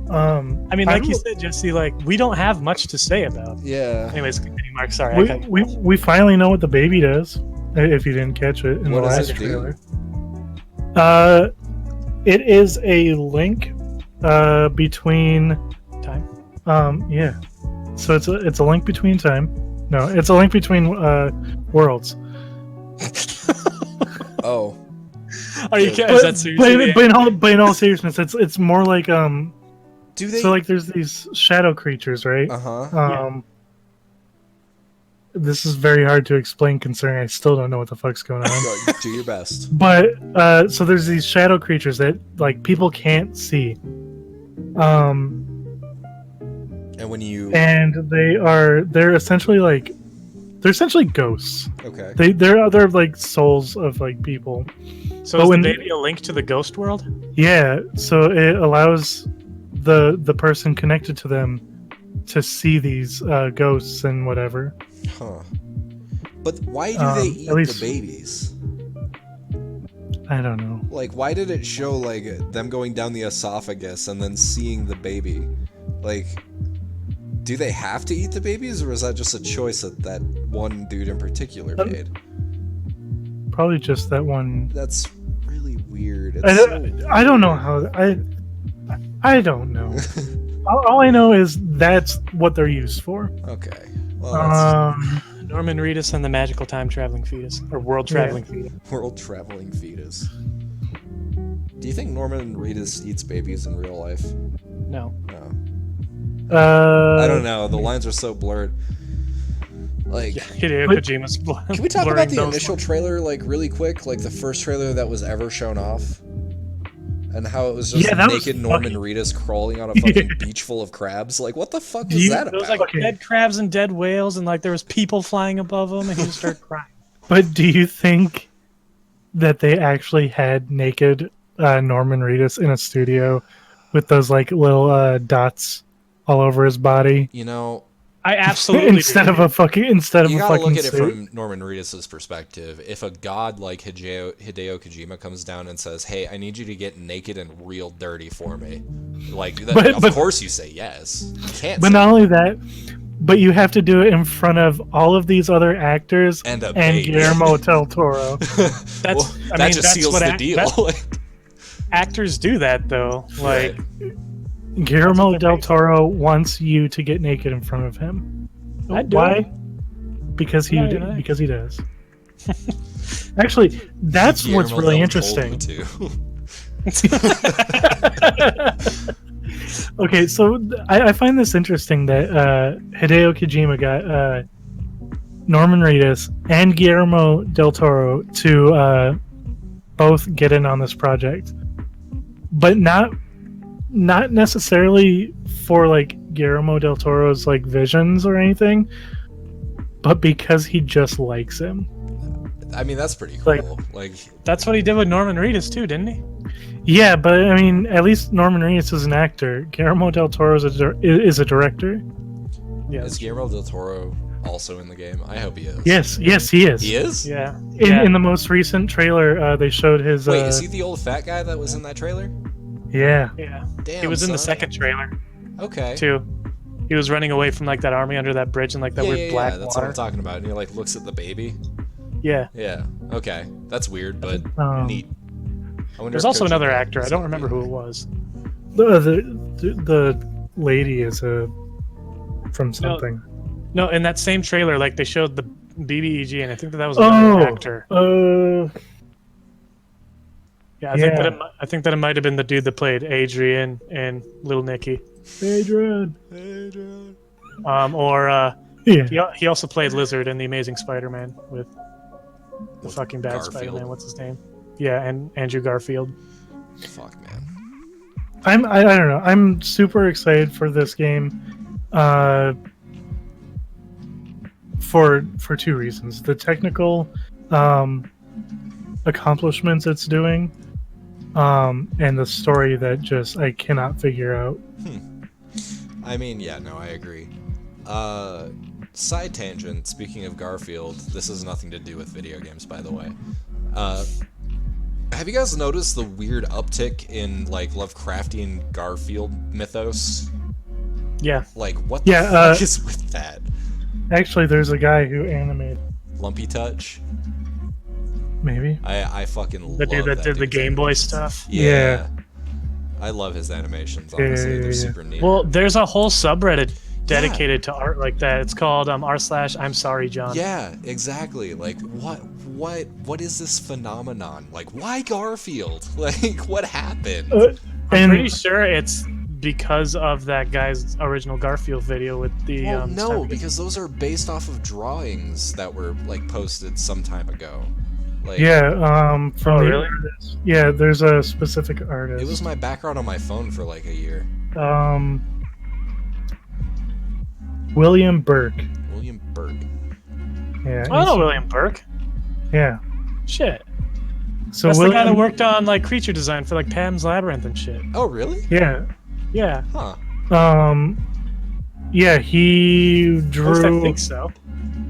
I mean, like you said, Jesse, like, we don't have much to say about it. Yeah. Anyways, continue, Mark. Sorry. We finally know what the baby does. If you didn't catch it in the last trailer. It is a link between time. Yeah. So it's a link between time. No, it's a link between worlds. Oh. Are you kidding? Is that seriously? But in all seriousness, it's more like Do they? So like there's these shadow creatures, right? Uh-huh. this is very hard to explain considering I still don't know what the fuck's going on. Go, do your best. But so there's these shadow creatures that like people can't see. And when you And they're essentially ghosts. okay, They're like souls of like people. So But is when- the baby a link to the ghost world? Yeah, so it allows the person connected to them to see these ghosts and whatever. huh? But why do they eat at least- the babies? I don't know. Like, why did it show like them going down the esophagus and then seeing the baby? Like, do they have to eat the babies, or is that just a choice that one dude in particular made? Probably just that one. That's really weird. It's I don't know how. I don't know. all I know is that's what they're used for. okay. Well, that's Norman Reedus and the magical time traveling fetus, or world traveling fetus. world traveling fetus. Do you think Norman Reedus eats babies in real life? No. No. I don't know. The lines are so blurred. Like, Hideo But- Kojima's can we talk about the initial trailer, like, really quick? Like, the first trailer that was ever shown off? And how it was just Yeah, that was naked Norman fucking- Reedus crawling on a fucking beach full of crabs? Like, what the fuck was that There was about? like dead crabs and dead whales, and like there was people flying above them, and he just started crying. But do you think that they actually had naked Norman Reedus in a studio with those like little dots all over his body You know, I absolutely instead of a fucking you gotta look at it suit? from Norman Reedus' perspective. If a god like Hideo Kojima comes down and says, "Hey, I need you to get naked and real dirty for me," like, of course you say yes. You can't. But say not only that, but you have to do it in front of all of these other actors And a baby. Guillermo del Toro. That's well, I that mean, just that's seals what the deal. actors do that though. Like Guillermo they're del based Toro wants you to get naked in front of him. I'd do Why? it. Because he Yeah. because he does. Actually, that's what's Guillermo really del interesting. Toro, too. Okay, so I find this interesting that Hideo Kojima got Norman Reedus and Guillermo del Toro to both get in on this project, but not necessarily for like Guillermo del Toro's like visions or anything, but because he just likes him. I mean, that's pretty cool. Like- Like, That's what he did with Norman Reedus too, didn't he? Yeah, but I mean, at least Norman Reedus is an actor. Guillermo del Toro is a director. Yeah. is Guillermo del Toro also in the game? I hope he is. Yes, he is. He is? Yeah. In the most recent trailer, they showed his. Wait, is he the old fat guy that was in that trailer? Yeah. Yeah. Damn, He was in the son. second trailer Okay. too. He was running away from like that army under that bridge and like that Yeah, weird black that's what water. I'm talking about. And he like looks at the baby. Yeah. Yeah. Okay. That's weird, but Um, neat. I wonder There's if also Kojima another is actor. I don't gonna remember be who in it was. the lady is from something. No, in that same trailer, like they showed the BBEG, and I think that was another actor. Yeah, I think that it might have been the dude that played Adrian and Little Nicky. Adrian. Or Yeah. he also played Lizard in The Amazing Spider-Man with the With fucking bad Garfield. Spider-Man. What's his name? Yeah, and Andrew Garfield. Fuck, man. I don't know. I'm super excited for this game. For two reasons: the technical accomplishments it's doing, and the story that just I cannot figure out. I mean, yeah, no, I agree. Side tangent, speaking of Garfield, this has nothing to do with video games, by the way. Have you guys noticed the weird uptick in, like, Lovecraftian Garfield mythos? Yeah. Like, what Yeah, the fuck is with that? Actually, there's a guy who animated. Lumpy Touch? Maybe. I fucking love The dude that did the dude's Game Boy animations. stuff. Yeah. I love his animations, honestly. They're Yeah. super neat. Well, there's a whole subreddit dedicated to art like that. It's called r/I'm sorry, John. Yeah, exactly. Like, what is this phenomenon? Like, why Garfield? Like, what happened? I'm And pretty sure it's because of that guy's original Garfield video with the. Well, no, because those are based off of drawings that were like posted some time ago. Like, yeah, from the really? artist. Yeah, there's a specific artist. it was my background on my phone for like a year. William Burke. William Burke. Yeah. I know William Burke. Yeah. Shit. So That's William, the guy that worked on like creature design for like Pam's Labyrinth and shit. Oh, really? Yeah. Yeah. Huh. Yeah, he At drew. least I think so.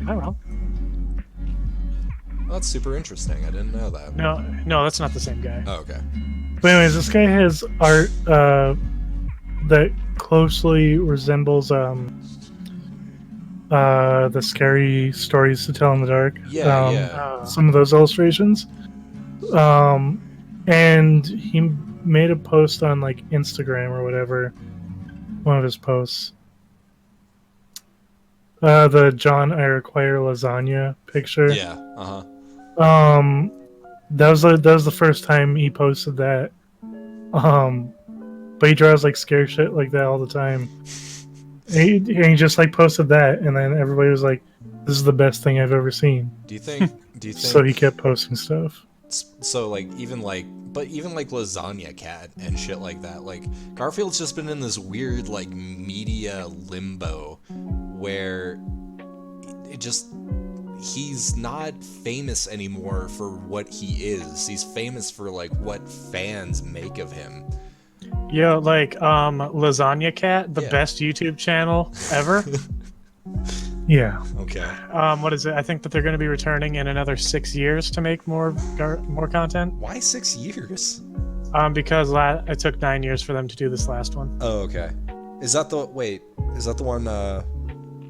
I don't know. Well, that's super interesting. I didn't know that. No, that's not the same guy. Oh, okay. But anyways, this guy has art that closely resembles the scary stories to tell in the dark. Yeah, yeah. Some of those illustrations. And he made a post on like Instagram or whatever. One of his posts. The John I Require Lasagna picture. Yeah. Uh-huh. That was the first time he posted that. But he draws like scary shit like that all the time. And he just like posted that, and then everybody was like, "This is the best thing I've ever seen." Do you think? So he kept posting stuff. So like even like Lasagna Cat and shit like that. Like Garfield's just been in this weird like media limbo where he's not famous anymore for what he is. He's famous for like what fans make of him. Yeah, like Lasagna Cat, the best YouTube channel ever. Yeah. Okay. What is it? I think that they're going to be returning in another 6 years to make more content. Why 6 years? Because it took 9 years for them to do this last one. Oh, okay. Is that the one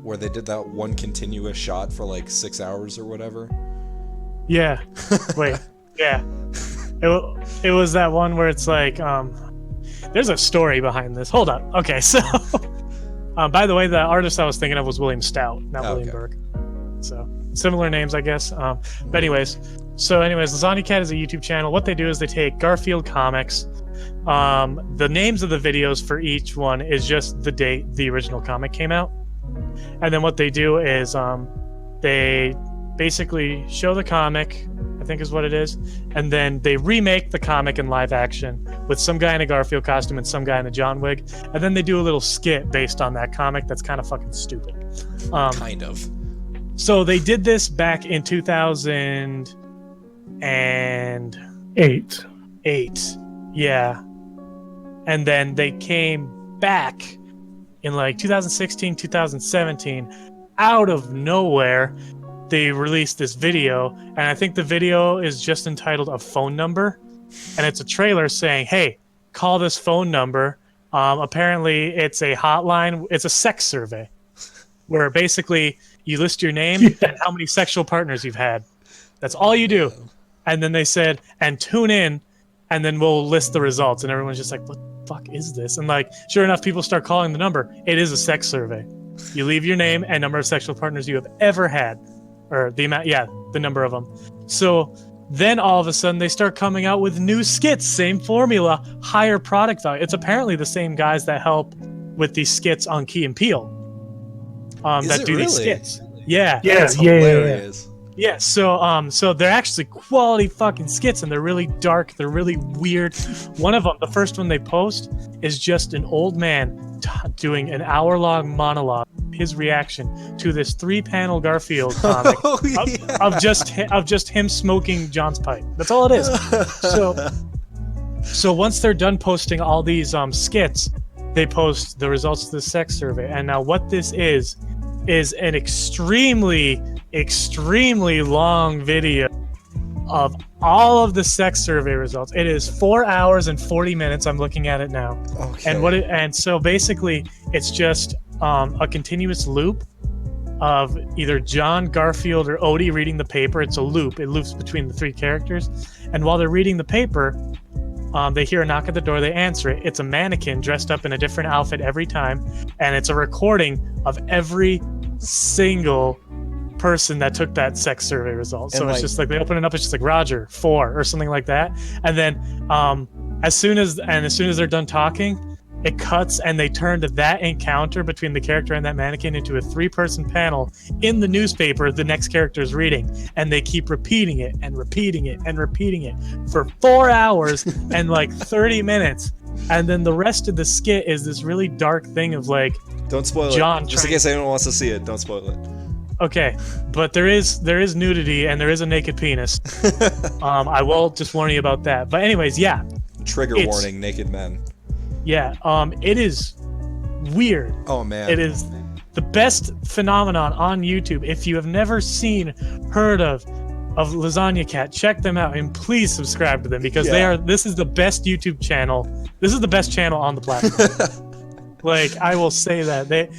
where they did that one continuous shot for like 6 hours or whatever? Yeah. Wait. Yeah. It was that one where it's like there's a story behind this. Hold up. Okay, so by the way, the artist I was thinking of was William Stout, not William Burke. So similar names, I guess. But anyways, Lasagna Cat is a YouTube channel. What they do is they take Garfield comics. The names of the videos for each one is just the date the original comic came out. And then what they do is they basically show the comic, I think is what it is, and then they remake the comic in live action with some guy in a Garfield costume and some guy in a John wig, and then they do a little skit based on that comic that's kind of fucking stupid. Kind of. So they did this back in 2008. Yeah. And then they came back in like 2016, 2017, out of nowhere. They released this video, and I think the video is just entitled A Phone Number, and it's a trailer saying, hey, call this phone number. Apparently it's a hotline. It's a sex survey where basically you list your name and how many sexual partners you've had. That's all you do. And then they said, and tune in, and then we'll list the results. And everyone's just like, what the fuck is this? And like, sure enough, people start calling the number. It is a sex survey. You leave your name and number of sexual partners you have ever had. Or the amount, the number of them. So then all of a sudden they start coming out with new skits, same formula, higher product value. It's apparently the same guys that help with these skits on Key and Peele. That do these skits. Yeah. That's hilarious. Yeah, so they're actually quality fucking skits, and they're really dark, they're really weird. One of them, the first one they post, is just an old man doing an hour-long monologue, his reaction to this 3-panel Garfield comic of just him smoking John's pipe. That's all it is. So once they're done posting all these skits, they post the results of the sex survey. And now what this is an extremely long video of all of the sex survey results. It is 4 hours and 40 minutes. I'm looking at it now. Okay. And so basically it's just a continuous loop of either John, Garfield, or Odie reading the paper. It's a loop. It loops between the 3 characters. And while they're reading the paper, they hear a knock at the door. They answer it. It's a mannequin dressed up in a different outfit every time. And it's a recording of every single person that took that sex survey result. So it's just like they open it up. It's just like Roger 4 or something like that. And then as soon as they're done talking, it cuts and they turned that encounter between the character and that mannequin into a 3-person panel in the newspaper the next character is reading, and they keep repeating it and repeating it and repeating it for 4 hours and like 30 minutes, and then the rest of the skit is this really dark thing of like, don't spoil John it. Just in case anyone wants to see it, don't spoil it. Okay, but there is nudity and there is a naked penis. I will just warn you about that. But anyways, yeah. Trigger warning, naked men. Yeah, it is weird. Oh man. It is the best phenomenon on YouTube. If you have never heard of Lasagna Cat, check them out and please subscribe to them because this is the best YouTube channel. This is the best channel on the platform. Like, I will say that.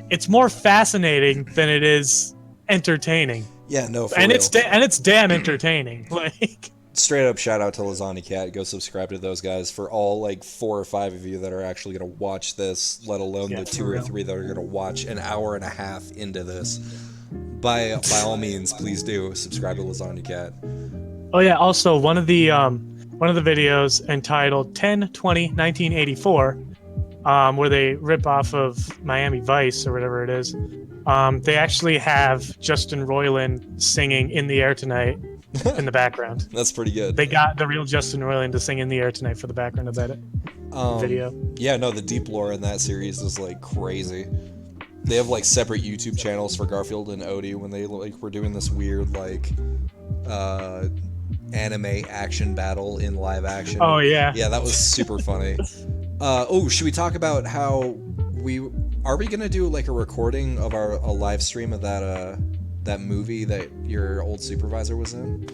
It's more fascinating than it is entertaining. Yeah, no, for and real. It's damn entertaining. Like, straight up shout out to Lasagna Cat. Go subscribe to those guys. For all like 4 or 5 of you that are actually going to watch this, let alone the 2 or 3 that are going to watch an hour and a half into this, by all means, please do subscribe to Lasagna Cat. Oh yeah, also one of the videos entitled 10/20/1984, where they rip off of Miami Vice or whatever it is. They actually have Justin Roiland singing "In the Air Tonight" in the background. That's pretty good. They got the real Justin Roiland to sing "In the Air Tonight" for the background of that video. Yeah, no, the deep lore in that series is like crazy. They have like separate YouTube channels for Garfield and Odie when they like were doing this weird like anime action battle in live action. Oh yeah. Yeah, that was super funny. Should we talk about how we gonna do like a recording of a live stream of that movie that your old supervisor was in?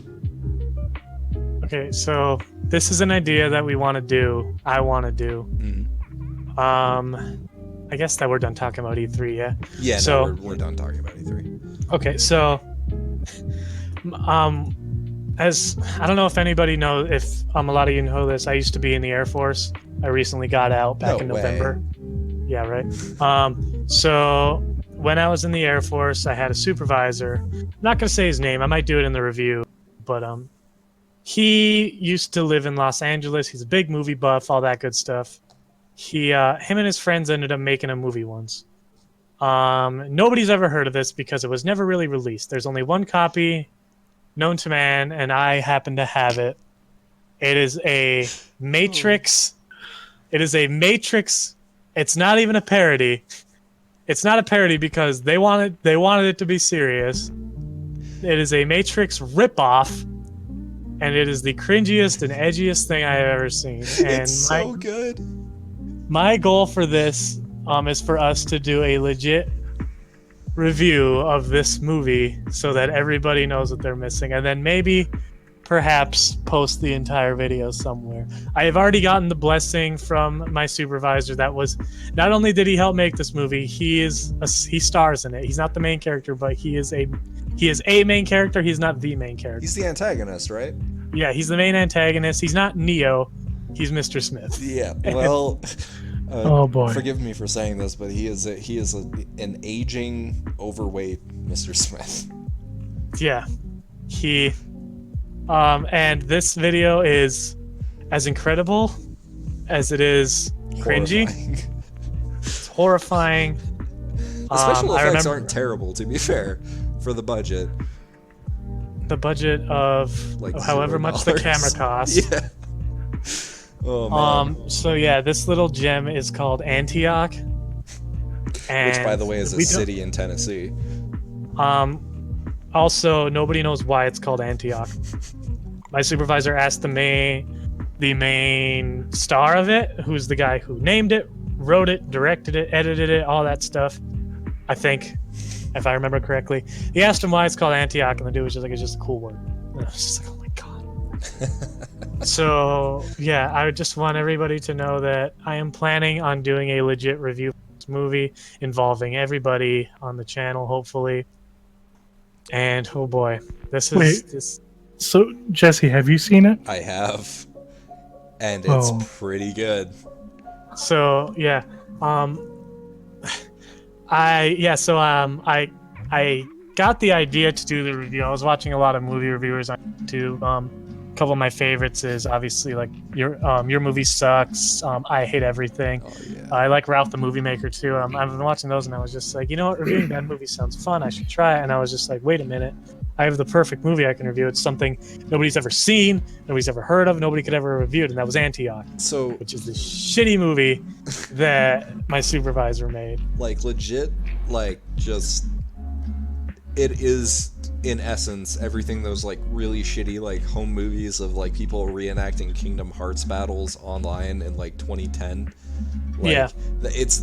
Okay, so this is an idea that I want to do. Mm-hmm. I guess that we're done talking about E3, yeah? Yeah, so, no, we're done talking about E3. Okay, so as I don't know if anybody knows, if a lot of you know this, I used to be in the Air Force. I recently got out back in November. Yeah, right. So when I was in the Air Force, I had a supervisor. I'm not gonna say his name. I might do it in the review, but he used to live in Los Angeles. He's a big movie buff, all that good stuff. Him and his friends ended up making a movie once. Nobody's ever heard of this because it was never really released. There's only one copy known to man, and I happen to have it. It is a Matrix. It is a Matrix. It's not even a parody. It's not a parody because they wanted it to be serious. It is a Matrix ripoff, and it is the cringiest and edgiest thing I have ever seen. And it's so good. My goal for this is for us to do a legit review of this movie so that everybody knows what they're missing, and then maybe perhaps post the entire video somewhere. I have already gotten the blessing from my supervisor. That was, not only did he help make this movie, he stars in it. He's not the main character, but he is a main character. He's not the main character. He's the antagonist, right? Yeah, he's the main antagonist. He's not Neo. He's Mr. Smith. Yeah. Well, oh boy. Forgive me for saying this, but he is an aging, overweight Mr. Smith. Yeah. He and this video is as incredible as it is cringy. Horrifying. It's horrifying. The special effects aren't terrible, to be fair, for the budget. The budget of like however $0. much the camera costs. Yeah. Oh man. So yeah, this little gem is called Antioch. Which, by the way, is a city in Tennessee. Also, nobody knows why it's called Antioch. My supervisor asked the main star of it, who's the guy who named it, wrote it, directed it, edited it, all that stuff. I think, if I remember correctly, he asked him why it's called Antioch, and the dude was just like, "It's just a cool word." And I was just like, "Oh my god." So yeah, I just want everybody to know that I am planning on doing a legit review of this movie involving everybody on the channel, hopefully. And oh boy, this is So Jesse, have you seen it? I have, and it's pretty good. So yeah, I got the idea to do the review. I was watching a lot of movie reviewers on YouTube, couple of my favorites is obviously like your movie sucks. I hate everything. Oh, yeah. I like Ralph the Movie Maker too. I've been watching those and I was just like, you know what, reviewing bad movies sounds fun. I should try it. And I was just like, wait a minute, I have the perfect movie I can review. It's something nobody's ever seen, nobody's ever heard of, nobody could ever review it, and that was Antioch. So, which is the shitty movie that my supervisor made. Like legit, like just it is in essence everything those like really shitty like home movies of like people reenacting Kingdom Hearts battles online in like 2010. Like, yeah, it's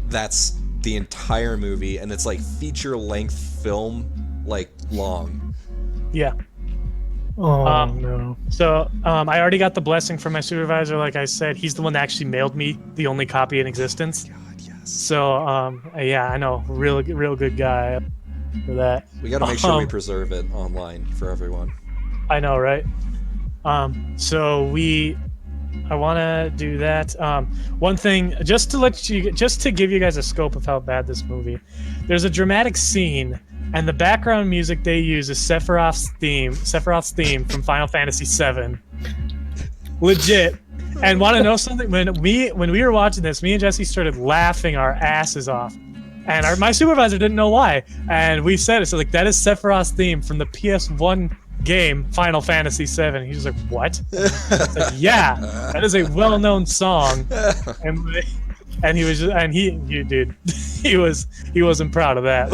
that's the entire movie, and it's like feature length film, like long. Yeah. Oh no. So I already got the blessing from my supervisor. Like I said, he's the one that actually mailed me the only copy in existence. God, yes. So yeah, I know, real good guy for that. We got to make sure we preserve it online for everyone. I know, right? So I want to do that. One thing, just to give you guys a scope of how bad this movie. There's a dramatic scene, and the background music they use is Sephiroth's theme from Final Fantasy VII. Legit. And want to know something? When we were watching this, me and Jesse started laughing our asses off. And my supervisor didn't know why. And we said it. So like, that is Sephiroth's theme from the PS1 game Final Fantasy VII. He was like, what? Like, yeah, that is a well-known song. And he was just, and dude, he wasn't proud of that.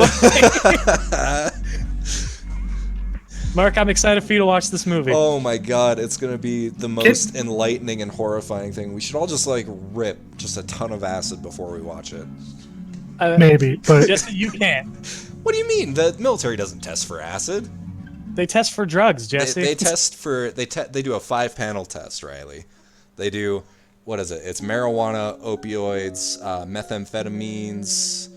Mark, I'm excited for you to watch this movie. Oh my god, it's gonna be the most enlightening and horrifying thing. We should all just like rip just a ton of acid before we watch it. Maybe, but Jesse, you can't. What do you mean? The military doesn't test for acid. They test for drugs, Jesse. They test for they do a 5-panel test, Riley. They do, what is it? It's marijuana, opioids, methamphetamines.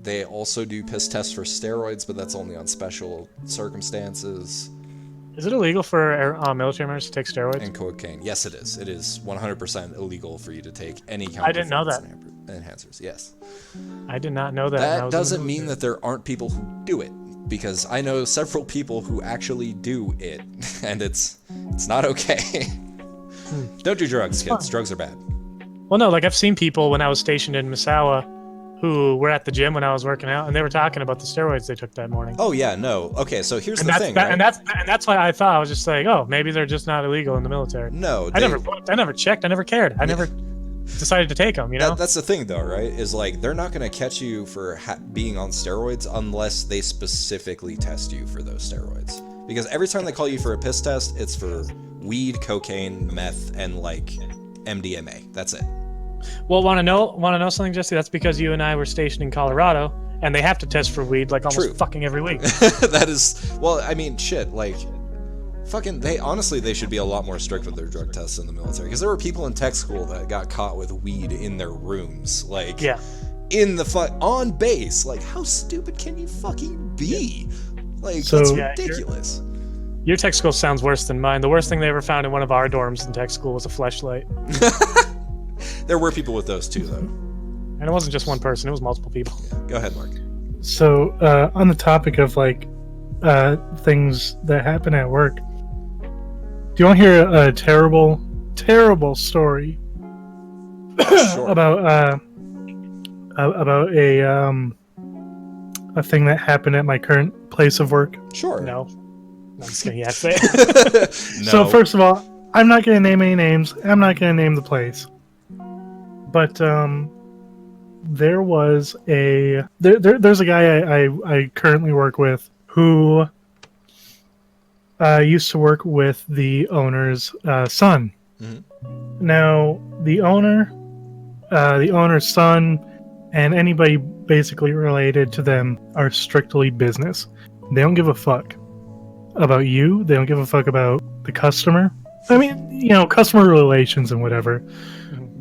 They also do piss tests for steroids, but that's only on special circumstances. Is it illegal for military members to take steroids? And cocaine. Yes, it is. It is 100% illegal for you to take any kind I didn't know that. Enhancers. Yes. I did not know that. That doesn't mean that there aren't people who do it, because I know several people who actually do it, and it's not okay. Don't do drugs, kids. Drugs are bad. Well, no, like I've seen people when I was stationed in Misawa who were at the gym when I was working out, and they were talking about the steroids they took that morning. Oh yeah, no. Okay, so here's the thing, right? And that's why I thought, I was just like, oh, maybe they're just not illegal in the military. No, I never looked, I never checked, I never cared, I never decided to take them. You know, that's the thing though, right? Is like they're not gonna catch you for being on steroids unless they specifically test you for those steroids. Because every time they call you for a piss test, it's for weed, cocaine, meth, and like MDMA. That's it. Well, want to know something, Jesse? That's because you and I were stationed in Colorado, and they have to test for weed like almost fucking every week. That is, well, I mean, shit, like, fucking, they should be a lot more strict with their drug tests in the military, because there were people in tech school that got caught with weed in their rooms, like, yeah, on base. Like, how stupid can you fucking be? Like, so, that's ridiculous. Your tech school sounds worse than mine. The worst thing they ever found in one of our dorms in tech school was a fleshlight. There were people with those too, though. And it wasn't just one person, it was multiple people. Yeah. Go ahead, Mark. So, on the topic of like things that happen at work, do you want to hear a terrible story about a thing that happened at my current place of work? Sure. No. I'm just kidding. Yeah, say it. No. So first of all, I'm not going to name any names. I'm not going to name the place. But there was there's a guy I currently work with who used to work with the owner's son. Mm-hmm. Now the owner's son, and anybody basically related to them are strictly business. They don't give a fuck about you. They don't give a fuck about the customer. I mean, you know, customer relations and whatever.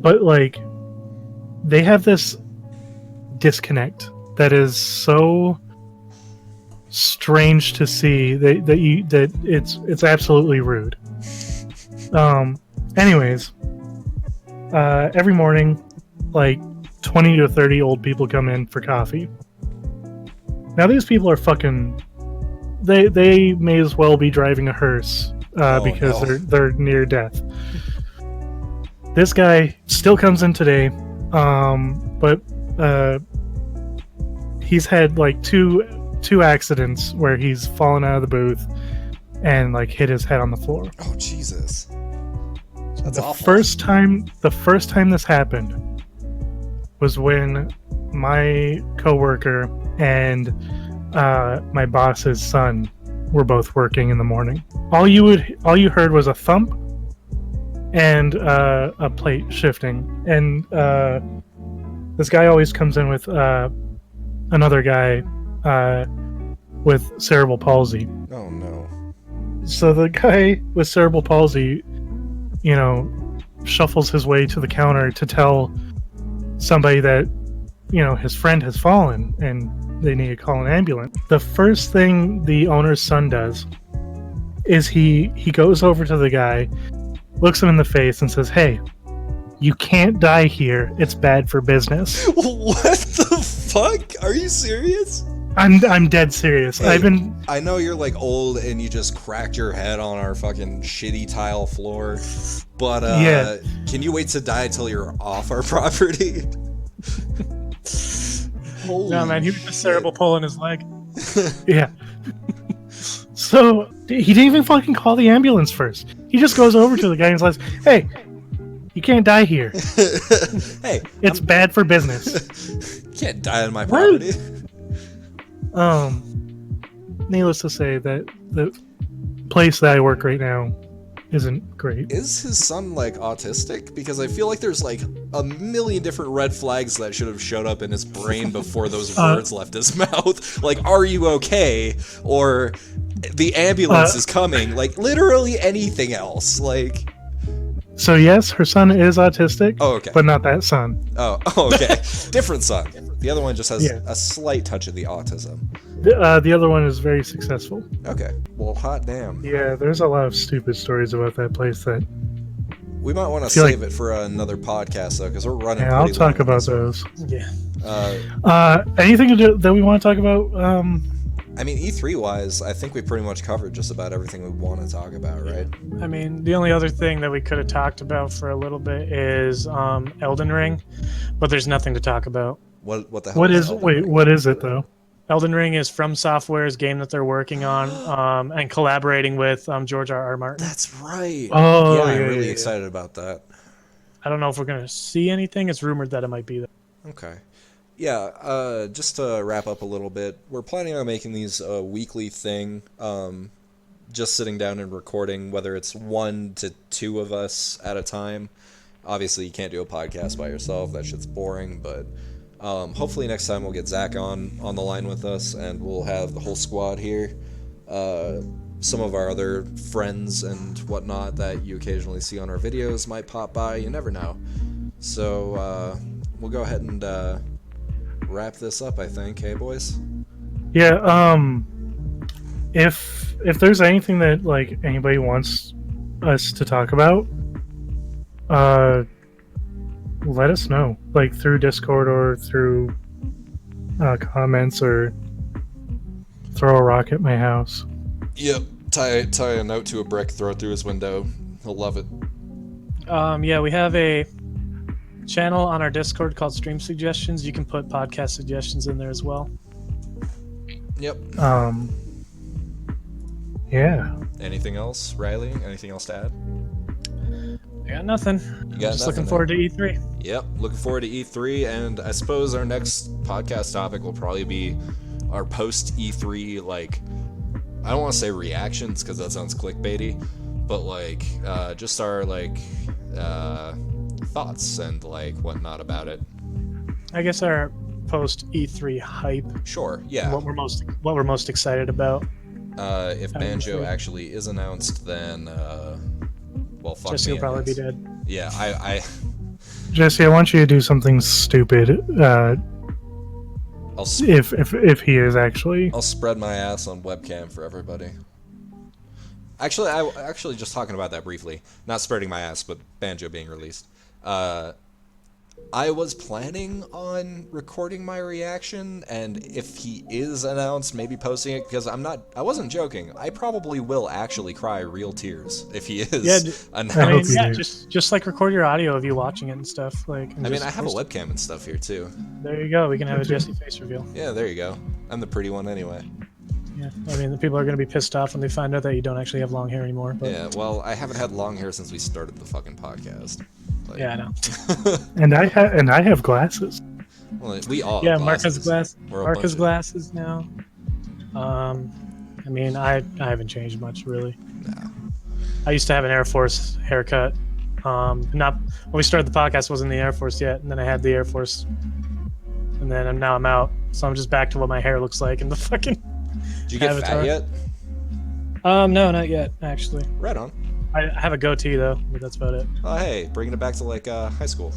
But like, they have this disconnect that is so strange to see that it's absolutely rude. Anyways, every morning, like 20 to 30 old people come in for coffee. Now these people are fucking. They may as well be driving a hearse because no. they're near death. This guy still comes in today, but he's had like two accidents where he's fallen out of the booth and like hit his head on the floor. Oh Jesus! That's The awful. first time this happened was when my coworker and my boss's son were both working in the morning. All you heard was a thump and a plate shifting. And this guy always comes in with another guy with cerebral palsy. Oh no! So the guy with cerebral palsy, shuffles his way to the counter to tell somebody that, his friend has fallen and they need to call an ambulance. The first thing the owner's son does is he goes over to the guy, looks him in the face and says, "Hey, you can't die here. It's bad for business." What the fuck? Are you serious? I'm dead serious. Hey, I know you're like old and you just cracked your head on our fucking shitty tile floor, but Yeah. Can you wait to die till you're off our property? Holy No, man, he was just cerebral pulling his leg. Yeah. So he didn't even fucking call the ambulance first. He just goes over to the guy and says, "Hey, you can't die here. Hey, It's bad for business." you can't die on my property. Needless to say that the place that I work right now isn't great. Is his son like autistic? Because I feel like there's like a million different red flags that should have showed up in his brain before those words left his mouth. Like, are you okay? Or the ambulance is coming. Like, literally anything else. Like, So yes, her son is autistic. Oh, okay. But not that son. oh, okay. Different son. The other one just has Yeah. a slight touch of the autism. The other one is very successful. Okay. Well, hot damn. Yeah, there's a lot of stupid stories about that place that. We might want to feel save it for another podcast, though, because we're running Yeah, I'll pretty talk long on about this one. those. Yeah. Anything that we want to talk about? I mean, E3-wise, I think we pretty much covered just about everything we want to talk about, right? I mean, the only other thing that we could have talked about for a little bit is Elden Ring, but there's nothing to talk about. What the hell? What is it though? Elden Ring is From Software's game that they're working on and collaborating with George R.R. Martin. That's right. Oh, yeah, I'm yeah, really yeah. excited about that. I don't know if we're going to see anything. It's rumored that it might be there. Okay. Yeah, just to wrap up a little bit, we're planning on making these a weekly thing, just sitting down and recording, whether it's 1 to 2 of us at a time. Obviously, you can't do a podcast by yourself. That shit's boring, but hopefully next time we'll get Zach on the line with us, and we'll have the whole squad here. Some of our other friends and whatnot that you occasionally see on our videos might pop by. You never know. So we'll go ahead and wrap this up, I think. Hey, boys? Yeah, if there's anything that like anybody wants us to talk about, let us know, like through Discord or through comments, or throw a rock at my house. Yep. Tie a note to a brick, throw it through his window. He'll love it. Yeah, we have a channel on our Discord called Stream Suggestions. You can put podcast suggestions in there as well. Yep. Yeah. Anything else, Riley? Anything else to add? I got nothing. You got Just looking nothing, forward to E3. Yep. Looking forward to E3, and I suppose our next podcast topic will probably be our post E3, like, I don't want to say reactions because that sounds clickbaity, but like just our like thoughts and like whatnot about it. I guess our post E3 hype. Sure. Yeah. What we're most excited about. If Banjo actually is announced, then well, fuck Jesse me, will I probably be guess. dead. Yeah. I Jesse, I want you to do something stupid. I'll If he is actually. I'll spread my ass on webcam for everybody. Actually, I just talking about that briefly. Not spreading my ass, but Banjo being released. I was planning on recording my reaction, and if he is announced, maybe posting it, because I wasn't joking. I probably will actually cry real tears if he is announced. I hope yeah, you do. just like record your audio of you watching it and stuff. Like, and I mean, just I have a post it. webcam and stuff here too. There you go. We can have a Jesse face reveal. Yeah, there you go. I'm the pretty one anyway. Yeah, I mean, the people are going to be pissed off when they find out that you don't actually have long hair anymore. But, Yeah, well, I haven't had long hair since we started the fucking podcast. Like, yeah, I know. And I have glasses. well, we all Yeah, have Mark has glasses. We're a Mark bunch has of- glasses now. I mean, I haven't changed much really. Nah. I used to have an Air Force haircut. Not when we started the podcast, wasn't in the Air Force yet, and then I had the Air Force, and then now I'm out, so I'm just back to what my hair looks like in the fucking. Did you get Avatar. fat yet? No, not yet actually. Right on. I have a goatee though, but that's about it. Oh, hey, bringing it back to like high school.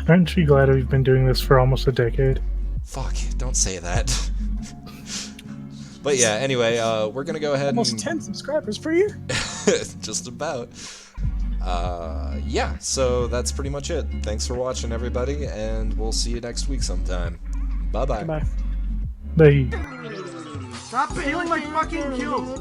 Aren't you glad we've been doing this for almost a decade? Fuck, don't say that. But yeah, anyway, we're gonna go ahead Almost and 10 subscribers per year. just about. Yeah, so that's pretty much it. Thanks for watching, everybody, and we'll see you next week sometime. Bye-bye. Goodbye. They Stop feeling my fucking kills.